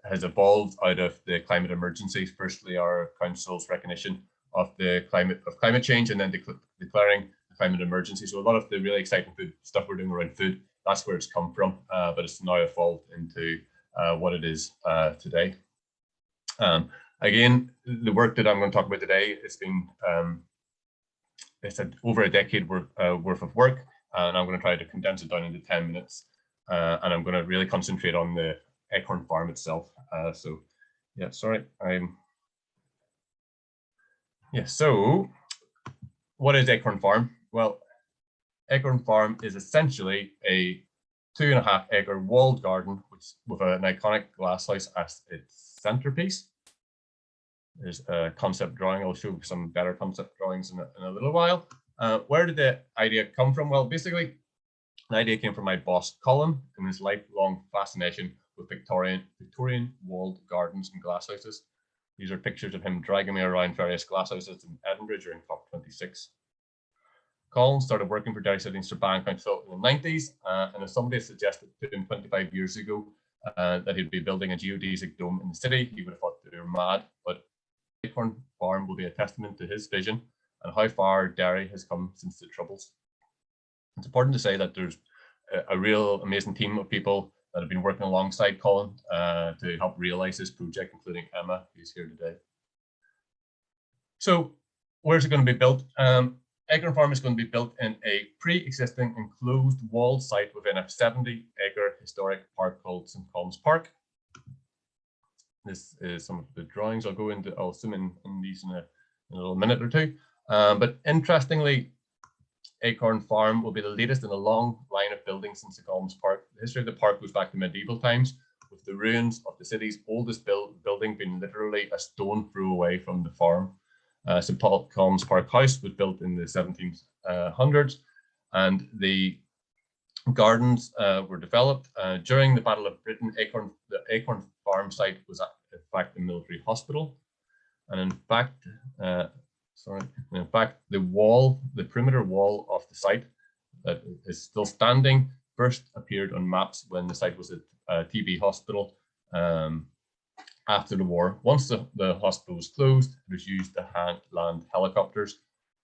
has evolved out of the climate emergencies. Firstly, our council's recognition of the climate change, and then declaring the climate emergency. So a lot of the really exciting food stuff we're doing around food, that's where it's come from, but it's now evolved into what it is today. Again, the work that I'm going to talk about today has been it's over a decade worth of work, and I'm going to try to condense it down into 10 minutes, and I'm going to really concentrate on the Acorn Farm itself. So yeah, sorry, so what is Acorn Farm? Well, Acorn Farm is essentially a 2.5 acre walled garden with an iconic glasshouse as its centerpiece. There's a concept drawing. I'll show some better concept drawings in a little while. Where did the idea come from? Well, basically, the idea came from my boss, Colin, and his lifelong fascination with Victorian walled gardens and glasshouses. These are pictures of him dragging me around various glasshouses in Edinburgh during COP26. Colin started working for Derry City and Strabane Council in the 90s, and as somebody suggested to him 25 years ago that he'd be building a geodesic dome in the city, he would have thought they were mad. But Acorn Farm will be a testament to his vision and how far Derry has come since the Troubles. It's important to say that there's a real amazing team of people that have been working alongside Colin to help realize this project, including Emma, who's here today. So where's it going to be built? Acorn Farm is going to be built in a pre-existing enclosed walled site within a 70-acre historic park called St. Colm's Park. This is some of the drawings. I'll zoom in these in a little minute or two. But interestingly, Acorn Farm will be the latest in a long line of buildings in St. Colm's Park. The history of the park goes back to medieval times, with the ruins of the city's oldest building being literally a stone throw away from the farm. St. Colm's Park House was built in the 1700s, and the gardens were developed during the Battle of Britain. The Acorn Farm site was in fact a military hospital, and in fact, the perimeter wall of the site that is still standing first appeared on maps when the site was a TB hospital after the war. Once the hospital was closed, it was used to land helicopters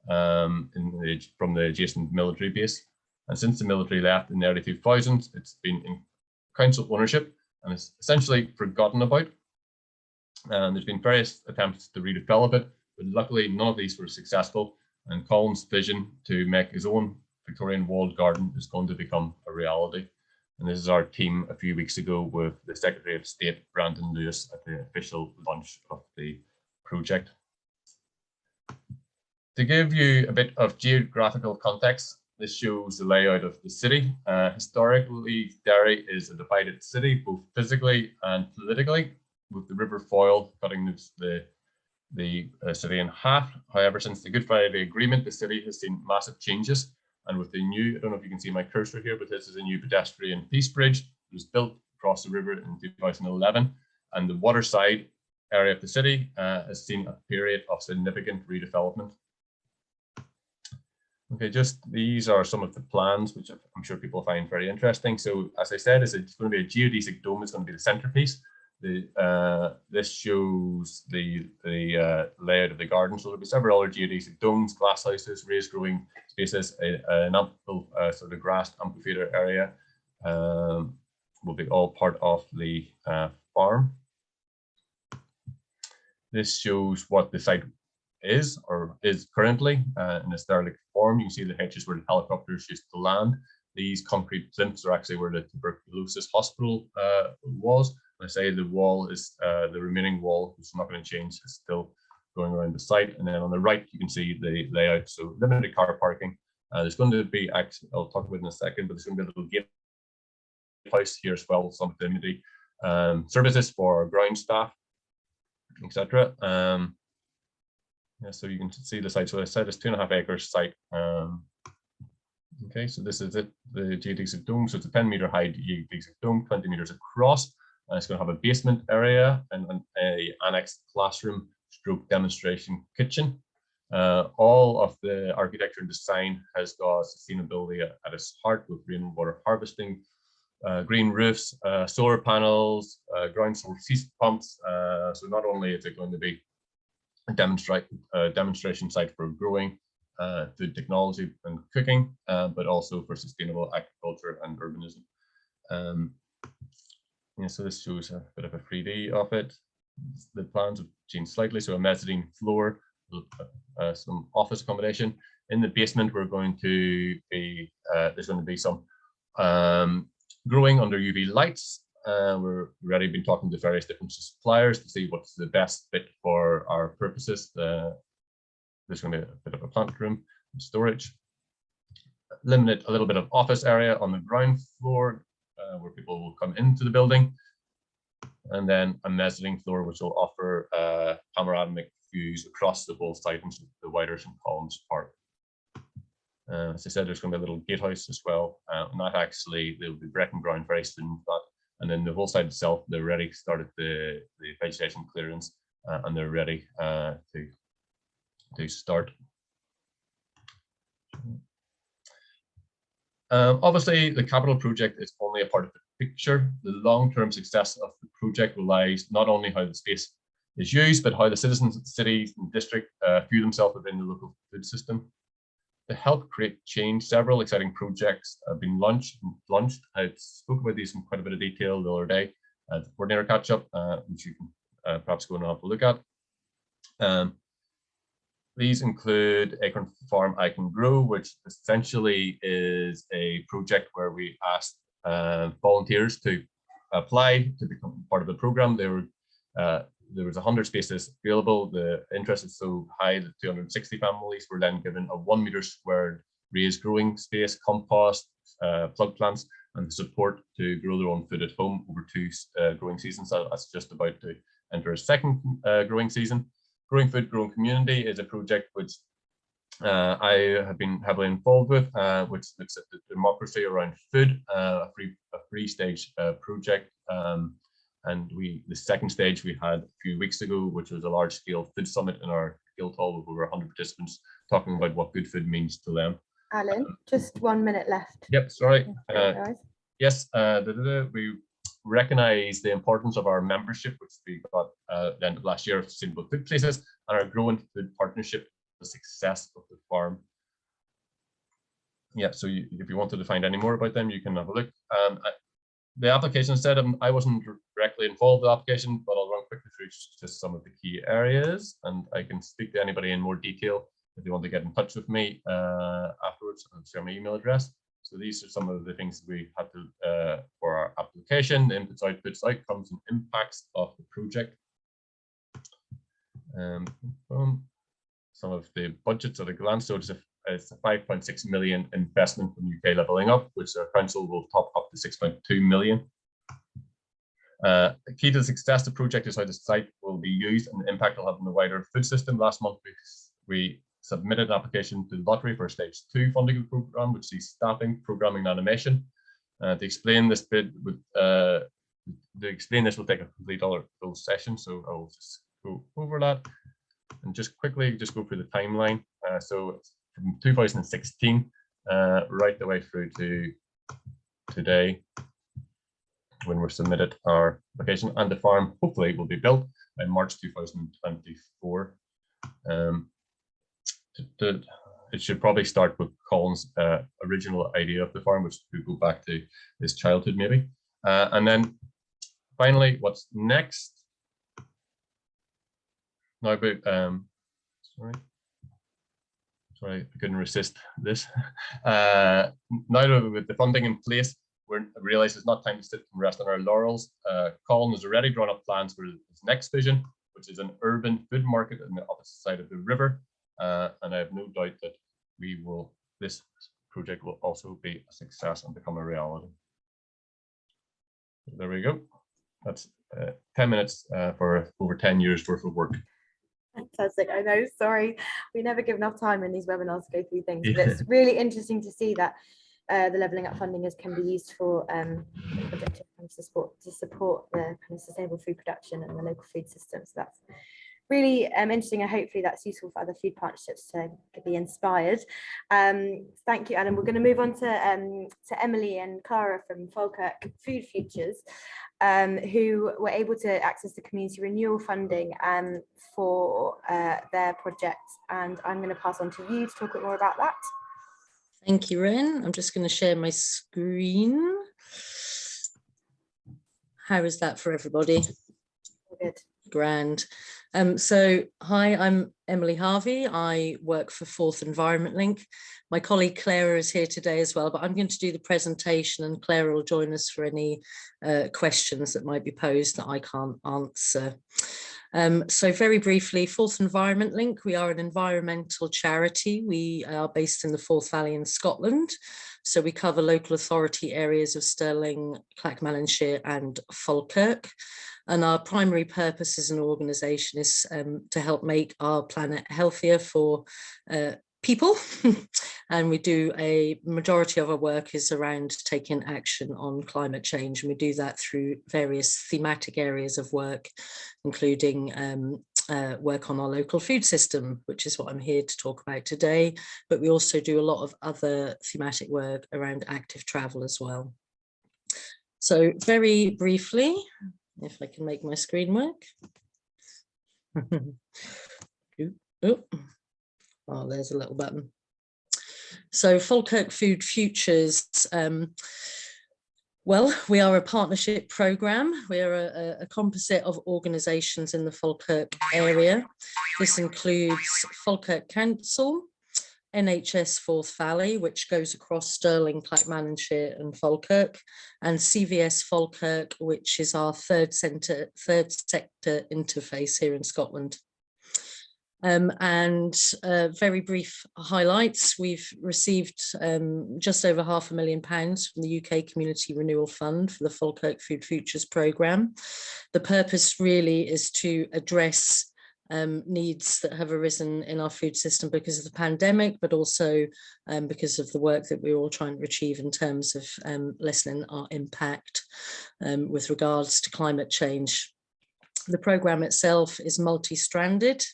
from the adjacent military base. And since the military left in the early 2000s, it's been in council ownership and it's essentially forgotten about. And there's been various attempts to redevelop it, but luckily none of these were successful. And Colin's vision to make his own Victorian walled garden is going to become a reality. And this is our team a few weeks ago with the Secretary of State, Brandon Lewis, at the official launch of the project. To give you a bit of geographical context, this shows the layout of the city. Historically, Derry is a divided city, both physically and politically, with the River Foyle cutting the city in half. However, since the Good Friday Agreement, the city has seen massive changes. And with the new, I don't know if you can see my cursor here, but this is a new pedestrian peace bridge. It was built across the river in 2011. And the waterside area of the city has seen a period of significant redevelopment. Okay, just these are some of the plans, which I'm sure people find very interesting. So as I said, it's going to be a geodesic dome. It's going to be the centerpiece. This shows the layout of the garden. So there'll be several other geodesic domes, glass houses, raised growing spaces, an ample sort of grassed amphitheater area will be all part of the farm. This shows what the site is or is currently in a derelict form. You can see the hedges where the helicopters used to land. These concrete plinths are actually where the tuberculosis hospital was. When I say the wall is the remaining wall, which is not going to change, is still going around the site. And then on the right, you can see the layout. So limited car parking. There's going to be, actually, I'll talk about it in a second, but there's going to be a little gate house here as well, some community services for ground staff, etc. Yeah, so you can see the site. So I said it's 2.5 acres site. Okay, so this is it, the geodesic dome. So it's a 10-meter high geodesic dome, 20 meters across. And it's going to have a basement area and an annexed classroom stroke demonstration kitchen. All of the architecture and design has got sustainability at its heart, with rainwater harvesting, green roofs, solar panels, ground source heat pumps. So not only is it going to be a demonstration site for growing food technology and cooking, but also for sustainable agriculture and urbanism. Yeah, so this shows a bit of a 3D of it. The plans have changed slightly. So a mezzanine floor, some office accommodation. In the basement, we're going to be there's going to be some growing under UV lights. We're already been talking to various different suppliers to see what's the best fit for our purposes. There's going to be a bit of a plant room and storage. Limited a little bit of office area on the ground floor where people will come into the building. And then a mezzanine floor, which will offer panoramic views across the whole site into the wider St. Columns Park. As I said, there's going to be a little gatehouse as well. And that actually, they'll be breaking ground very soon. And then the whole site itself, they've already started the vegetation clearance and they're ready to start. Obviously, the capital project is only a part of the picture. The long-term success of the project relies not only how the space is used, but how the citizens of the city and district view themselves within the local food system. To help create change, several exciting projects have been launched. I spoke about these in quite a bit of detail the other day at the coordinator catch-up, which you can perhaps go and have a look at. These include Acorn Farm I Can Grow, which essentially is a project where we asked volunteers to apply to become part of the program. There was 100 spaces available. The interest is so high that 260 families were then given a 1 meter squared raised growing space, compost, plug plants, and the support to grow their own food at home over 2 growing seasons. So that's just about to enter a second growing season. Growing Food, Growing Community is a project which I have been heavily involved with, which looks at the democracy around food, a free stage project. And the second stage we had a few weeks ago, which was a large scale food summit in our guild hall with over 100 participants talking about what good food means to them. Alan, just 1 minute left. Yep, sorry. Yes, we recognise the importance of our membership, which we got at the end of last year of Sustainable Food Places, and our growing food partnership, the success of the farm. Yeah, so if you wanted to find any more about them, you can have a look. The application said I wasn't directly involved with the application, but I'll run quickly through just some of the key areas, and I can speak to anybody in more detail if they want to get in touch with me afterwards. I'll share my email address. So these are some of the things we had to for our application: the inputs, outputs, outcomes, and impacts of the project. Some of the budgets at a glance. So it's a 5.6 million investment from UK Levelling Up, which our council will top up to 6.2 million. The key to the success of the project is how the site will be used and the impact it'll have on the wider food system. Last month, we submitted an application to the lottery for stage 2 funding program, which sees staffing, programming, and animation. To explain this bit, will take a complete full session, so I'll just go over that and just quickly go through the timeline. So it's from 2016 right the way through to today, when we're submitted our application, and the farm hopefully will be built by March 2024. It should probably start with Colin's original idea of the farm, which could go back to his childhood maybe. And then finally, what's next? Now about sorry, I couldn't resist this. Now that with the funding in place, we realize it's not time to sit and rest on our laurels. Colin has already drawn up plans for his next vision, which is an urban food market on the opposite side of the river. And I have no doubt that this project will also be a success and become a reality. There we go. That's 10 minutes for over 10 years worth of work. Fantastic. I know, sorry, we never give enough time in these webinars to go through things, but it's really interesting to see that the Levelling Up funding can be used for project to support the kind of sustainable food production and the local food system. So that's really interesting, and hopefully that's useful for other food partnerships to be inspired. Thank you, Alan. We're going to move on to Emily and Clara from Falkirk Food Futures, who were able to access the community renewal funding for their project, and I'm going to pass on to you to talk a bit more about that. Thank you, Ren. I'm just going to share my screen. How is that for everybody? Good. Grand. So hi, I'm Emily Harvey. I work for Fourth Environment Link. My colleague Clara is here today as well, but I'm going to do the presentation, and Clara will join us for any questions that might be posed that I can't answer. So very briefly, Fourth Environment Link, we are an environmental charity. We are based in the Forth Valley in Scotland. So we cover local authority areas of Stirling, Clackmannanshire and Falkirk. And our primary purpose as an organisation is to help make our planet healthier for people. And we do a majority of our work is around taking action on climate change. And we do that through various thematic areas of work, including work on our local food system, which is what I'm here to talk about today. But we also do a lot of other thematic work around active travel as well. So very briefly, if I can make my screen work. Oh, there's a little button. So Falkirk Food Futures, well, we are a partnership programme. We're a composite of organisations in the Falkirk area. This includes Falkirk Council, NHS Forth Valley, which goes across Stirling, Clackmannanshire and Falkirk, and CVS Falkirk, which is our third sector interface here in Scotland. And very brief highlights. We've received just over £500,000 from the UK Community Renewal Fund for the Falkirk Food Futures programme. The purpose really is to address needs that have arisen in our food system because of the pandemic, but also because of the work that we're all trying to achieve in terms of lessening our impact with regards to climate change. The programme itself is multi-stranded.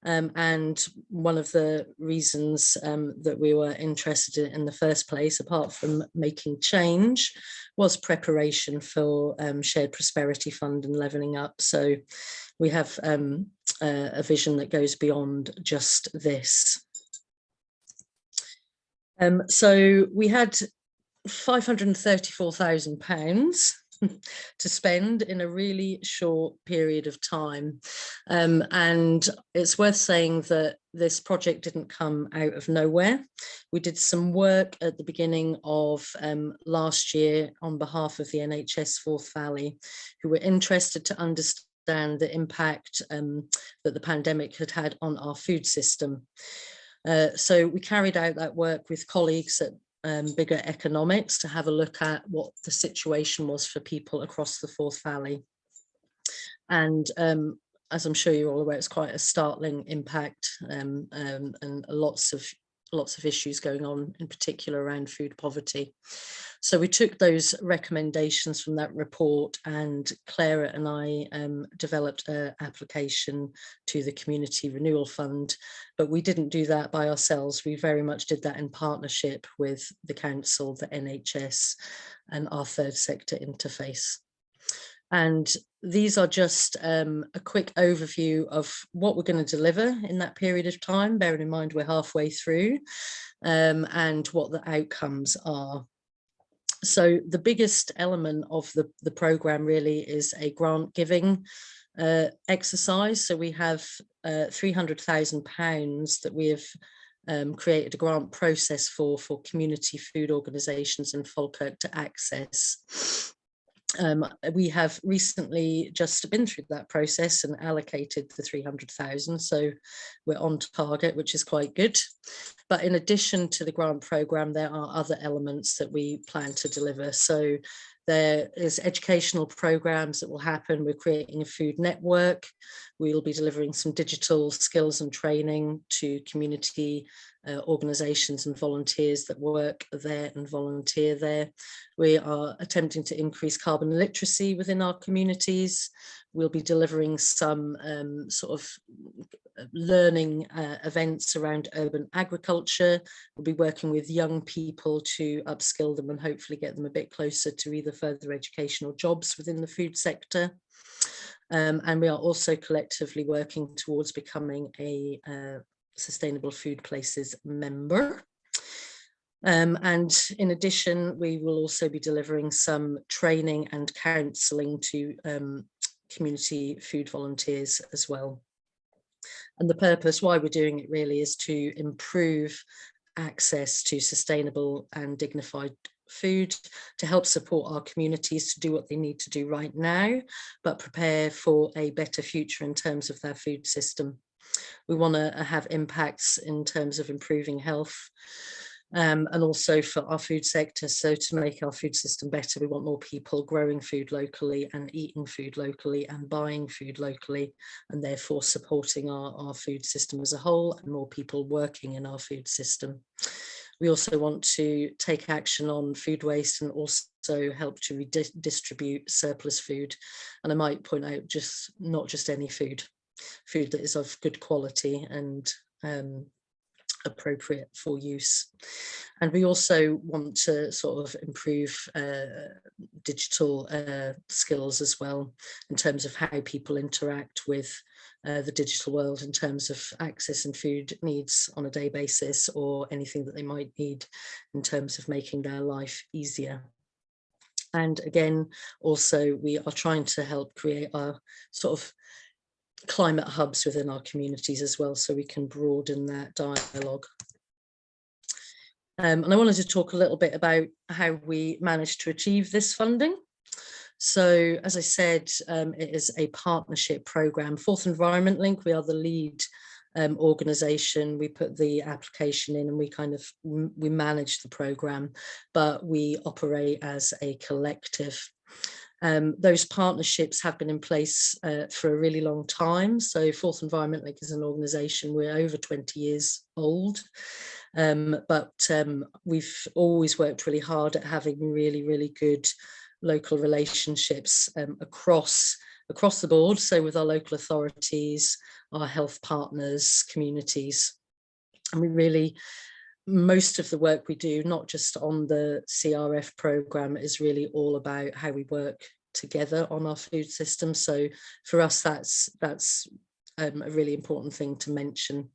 And one of the reasons that we were interested in the first place, apart from making change, was preparation for Shared Prosperity Fund and levelling up. So we have a vision that goes beyond just this. So we had £534,000 to spend in a really short period of time. And it's worth saying that this project didn't come out of nowhere. We did some work at the beginning of last year on behalf of the NHS Forth Valley, who were interested to understand the impact that the pandemic had had on our food system. So we carried out that work with colleagues at Bigger Economics to have a look at what the situation was for people across the Forth Valley. And as I'm sure you're all aware, it's quite a startling impact, and lots of issues going on, in particular around food poverty. So we took those recommendations from that report, and Clara and I developed an application to the Community Renewal Fund, but we didn't do that by ourselves. We very much did that in partnership with the council, the NHS, and our third sector interface. And these are just a quick overview of what we're going to deliver in that period of time, bearing in mind we're halfway through, and what the outcomes are. So the biggest element of the programme really is a grant giving exercise. So we have £300,000 that we have created a grant process for community food organisations in Falkirk to access. We have recently just been through that process and allocated the 300,000, so we're on target, which is quite good. But in addition to the grant programme, there are other elements that we plan to deliver. So there is educational programmes that will happen. We're creating a food network. We'll be delivering some digital skills and training to community organisations and volunteers that work there and volunteer there. We are attempting to increase carbon literacy within our communities. We'll be delivering some sort of learning events around urban agriculture. We'll be working with young people to upskill them and hopefully get them a bit closer to either further education or jobs within the food sector. And we are also collectively working towards becoming a Sustainable Food Places member. And in addition, we will also be delivering some training and counselling to community food volunteers as well. And the purpose why we're doing it really is to improve access to sustainable and dignified food, to help support our communities to do what they need to do right now, but prepare for a better future in terms of their food system. We want to have impacts in terms of improving health, and also for our food sector. So to make our food system better, we want more people growing food locally and eating food locally and buying food locally, and therefore supporting our food system as a whole, and more people working in our food system. We also want to take action on food waste and also help to redistribute surplus food. And I might point out not just any food that is of good quality and appropriate for use. And we also want to sort of improve digital skills as well, in terms of how people interact with the digital world, in terms of access and food needs on a day basis, or anything that they might need in terms of making their life easier. And again, also we are trying to help create our sort of climate hubs within our communities as well, so we can broaden that dialogue. And I wanted to talk a little bit about how we managed to achieve this funding. So as I said, it is a partnership programme. Forth Environment Link, we are the lead organisation. We put the application in and we manage the programme, but we operate as a collective. Those partnerships have been in place for a really long time. So Forth Environment Link is an organisation, we're over 20 years old, but we've always worked really hard at having really, really good local relationships across across the board, so with our local authorities, our health partners, communities. And we really, most of the work we do, not just on the CRF programme, is really all about how we work together on our food system. So for us, that's a really important thing to mention.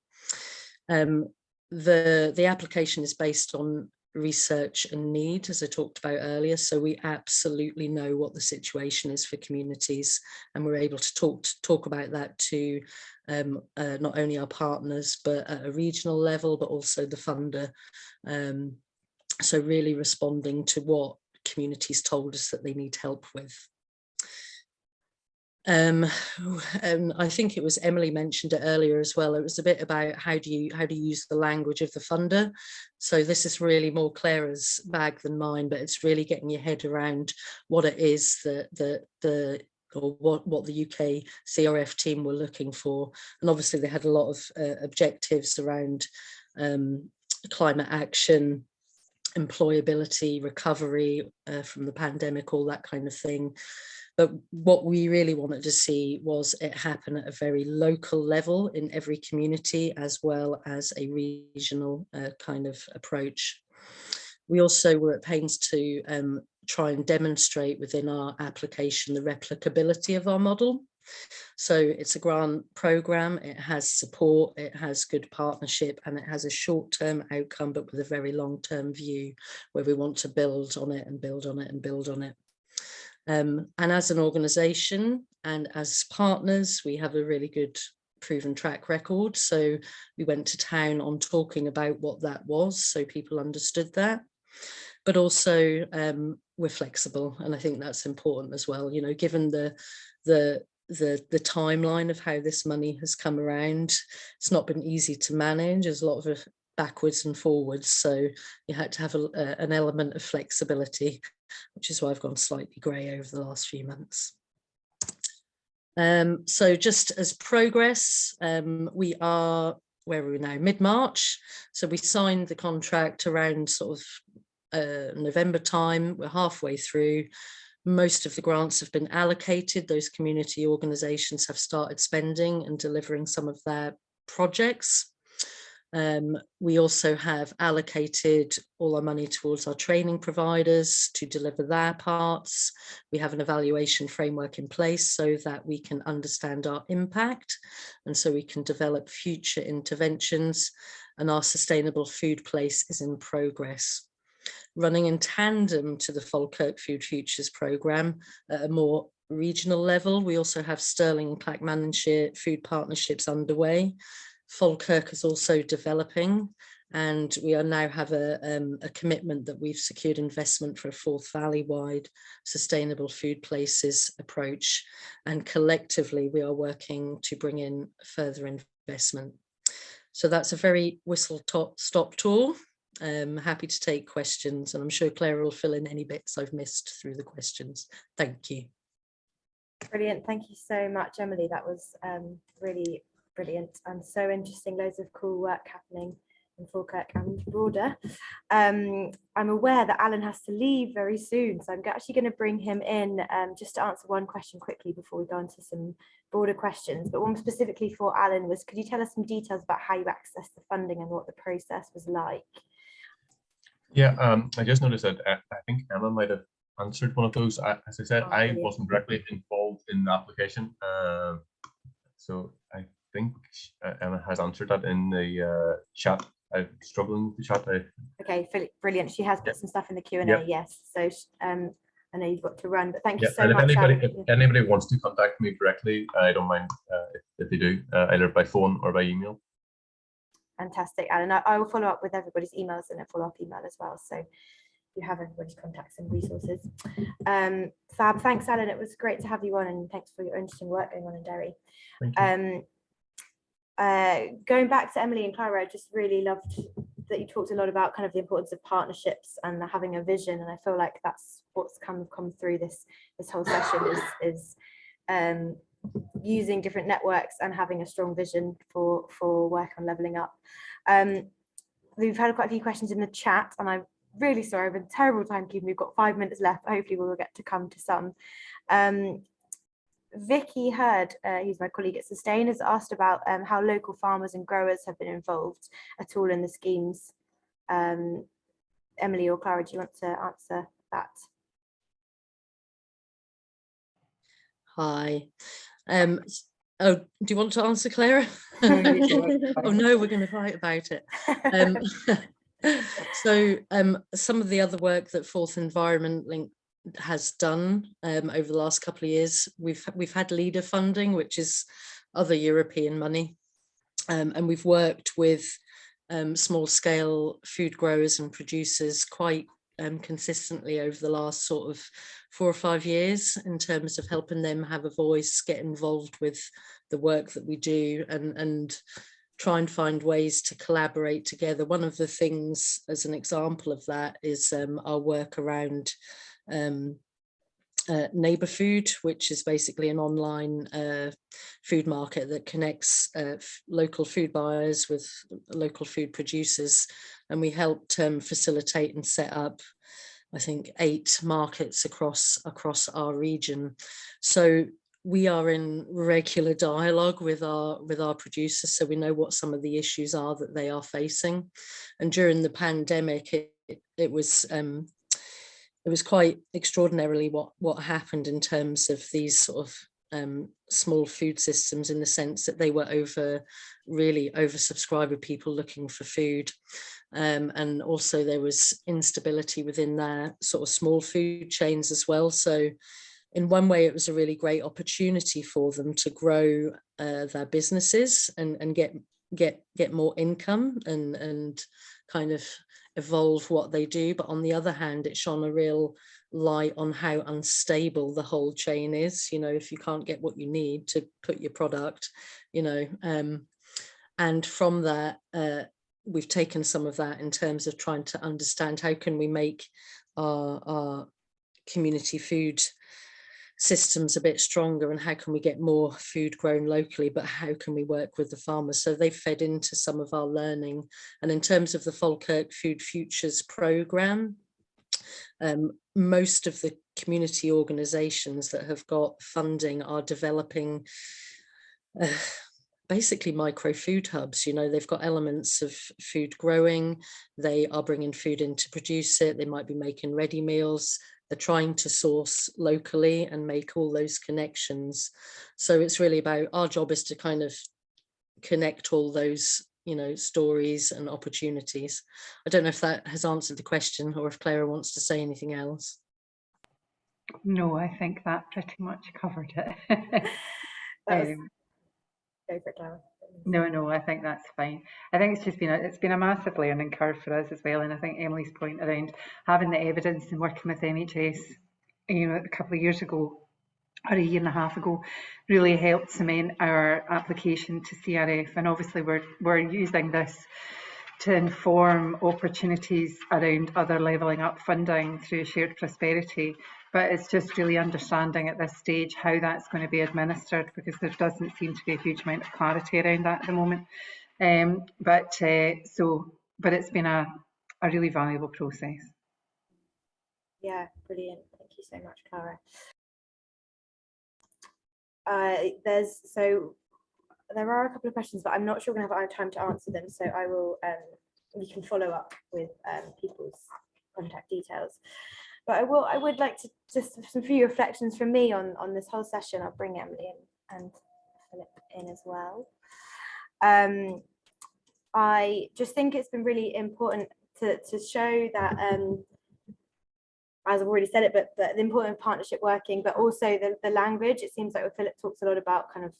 The application is based on research and need, as I talked about earlier, so we absolutely know what the situation is for communities, and we're able to talk about that to not only our partners but at a regional level, but also the funder, so really responding to what communities told us that they need help with. I think it was Emily mentioned it earlier as well. It was a bit about how do you use the language of the funder. So this is really more Clara's bag than mine, but it's really getting your head around what it is that what the UK CRF team were looking for. And obviously they had a lot of objectives around climate action, employability, recovery from the pandemic, all that kind of thing. But what we really wanted to see was it happen at a very local level in every community, as well as a regional kind of approach. We also were at pains to try and demonstrate within our application the replicability of our model. So it's a grant programme, it has support, it has good partnership, and it has a short-term outcome, but with a very long-term view where we want to build on it and build on it and build on it. And as an organisation and as partners, we have a really good proven track record. So we went to town on talking about what that was, so people understood that. But also we're flexible, and I think that's important as well. You know, given the timeline of how this money has come around, it's not been easy to manage. There's a lot of backwards and forwards, so you had to have an element of flexibility, which is why I've gone slightly grey over the last few months. So just as progress, we are, where are we now, mid-March. So we signed the contract around sort of November time. We're halfway through. Most of the grants have been allocated. Those community organisations have started spending and delivering some of their projects. We also have allocated all our money towards our training providers to deliver their parts. We have an evaluation framework in place so that we can understand our impact, and so we can develop future interventions, and our sustainable food place is in progress. Running in tandem to the Falkirk Food Futures programme at a more regional level, we also have Stirling and Clackmannanshire food partnerships underway. Falkirk is also developing, and we now have a commitment that we've secured investment for a Forth Valley-wide sustainable food places approach, and collectively we are working to bring in further investment. So that's a very whistle-stop tour. Happy to take questions, and I'm sure Clara will fill in any bits I've missed through the questions. Thank you. Brilliant. Thank you so much, Emily. That was really brilliant and so interesting. Loads of cool work happening in Falkirk and broader. I'm aware that Allan has to leave very soon, so I'm actually going to bring him in just to answer one question quickly before we go on to some broader questions. But one specifically for Allan was, could you tell us some details about how you accessed the funding and what the process was like? Yeah, I just noticed that I think Emma might have answered one of those. As I said, I wasn't directly involved in the application, so I think Emma has answered that in the chat. I'm struggling with the chat. Okay, brilliant. She has put some stuff in the Q&A, yep. Yes. So I know you've got to run, but thank you so and much. If anybody wants to contact me directly, I don't mind if they do, either by phone or by email. Fantastic, Allan. I will follow up with everybody's emails in a follow-up email as well, so you have everybody's contacts and resources. Fab. Thanks, Allan. It was great to have you on, and thanks for your interesting work going on in Derry. Thank you. Going back to Emily and Clara, I just really loved that you talked a lot about kind of the importance of partnerships and having a vision, and I feel like that's what's come through this whole session is using different networks and having a strong vision for work on levelling up. We've had quite a few questions in the chat, and I'm really sorry, I've been terrible timekeeping. We've got 5 minutes left, but hopefully we'll get to come to some. Vicky Hurd, who's my colleague at Sustain, has asked about how local farmers and growers have been involved at all in the schemes. Emily or Clara, do you want to answer that? Hi. Oh, do you want to answer, Clara? Oh no, we're going to fight about it. So some of the other work that Fourth Environment Link has done over the last couple of years, we've had leader funding, which is other European money, and we've worked with small scale food growers and producers quite consistently over the last sort of 4 or 5 years in terms of helping them have a voice, get involved with the work that we do, and try and find ways to collaborate together. One of the things, as an example of that, is our work around Neighbour Food, which is basically an online food market that connects local food buyers with local food producers, and we helped facilitate and set up, I think, 8 markets across our region. So we are in regular dialogue with our producers, so we know what some of the issues are that they are facing. And during the pandemic, it was quite extraordinarily what happened in terms of these sort of small food systems, in the sense that they were really oversubscribed with people looking for food. And also there was instability within their sort of small food chains as well. So in one way, it was a really great opportunity for them to grow their businesses and get more income and kind of evolve what they do. But on the other hand, it shone a real light on how unstable the whole chain is. You know, if you can't get what you need to put your product, you know, and from that, we've taken some of that in terms of trying to understand how can we make our community food systems a bit stronger, and how can we get more food grown locally, but how can we work with the farmers? So they fed into some of our learning. And in terms of the Falkirk Food Futures programme, most of the community organisations that have got funding are developing basically micro food hubs. You know, they've got elements of food growing, they are bringing food in to produce it, they might be making ready meals, they're trying to source locally and make all those connections. So it's really about, our job is to kind of connect all those, you know, stories and opportunities. I don't know if that has answered the question, or if Clara wants to say anything else. No, I think that pretty much covered it. Go for it, Clara. No, I think that's fine. I think it's been a massive learning curve for us as well, and I think Emily's point around having the evidence and working with NHS, you know, a couple of years ago or a year and a half ago, really helped cement our application to CRF. And obviously we're using this to inform opportunities around other levelling up funding through shared prosperity. But it's just really understanding at this stage how that's going to be administered, because there doesn't seem to be a huge amount of clarity around that at the moment. But it's been a really valuable process. Yeah, brilliant. Thank you so much, Clara. There are a couple of questions, but I'm not sure we're going to have time to answer them. So I will, we can follow up with people's contact details. But I would like to just some few reflections from me on this whole session. I'll bring Emily and Philip in as well. I just think it's been really important to show that, as I've already said it, but the importance of partnership working, but also the language. It seems like Philip talks a lot about kind of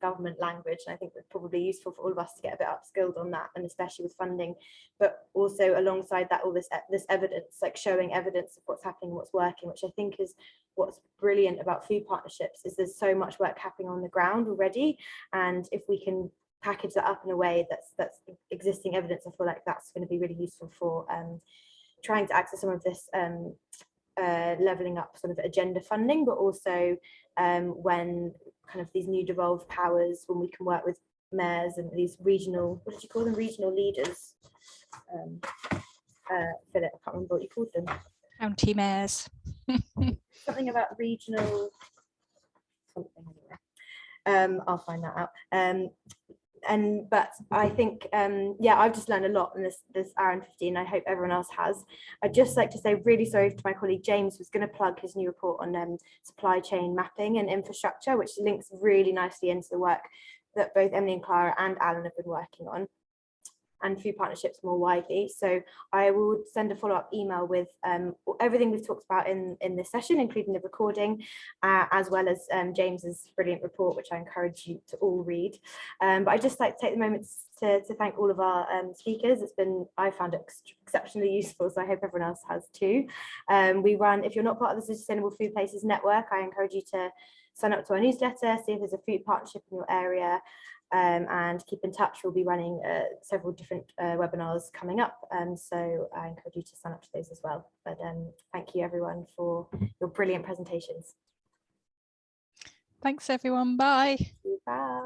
government language, and I think it's probably useful for all of us to get a bit upskilled on that, and especially with funding, but also alongside that, all this evidence, like showing evidence of what's happening, what's working, which I think is what's brilliant about food partnerships, is there's so much work happening on the ground already, and if we can package that up in a way that's existing evidence, I feel like that's going to be really useful for trying to access some of this levelling up sort of agenda funding, but also when kind of these new devolved powers, when we can work with mayors and these regional, what did you call them, regional leaders? Philip, I can't remember what you called them. County mayors. Something about regional something anyway. I'll find that out. But I think yeah, I've just learned a lot in this hour and 15. I hope everyone else has. I'd just like to say really sorry to my colleague James, who's going to plug his new report on supply chain mapping and infrastructure, which links really nicely into the work that both Emily and Clara and Alan have been working on, and food partnerships more widely. So I will send a follow-up email with everything we've talked about in this session, including the recording, as well as James's brilliant report, which I encourage you to all read. But I'd just like to take the moment to thank all of our speakers. I found it exceptionally useful, so I hope everyone else has too. If you're not part of the Sustainable Food Places Network, I encourage you to sign up to our newsletter, see if there's a food partnership in your area, and keep in touch. We'll be running several different webinars coming up, so I encourage you to sign up to those as well. But thank you everyone for your brilliant presentations. Thanks everyone, bye. Bye.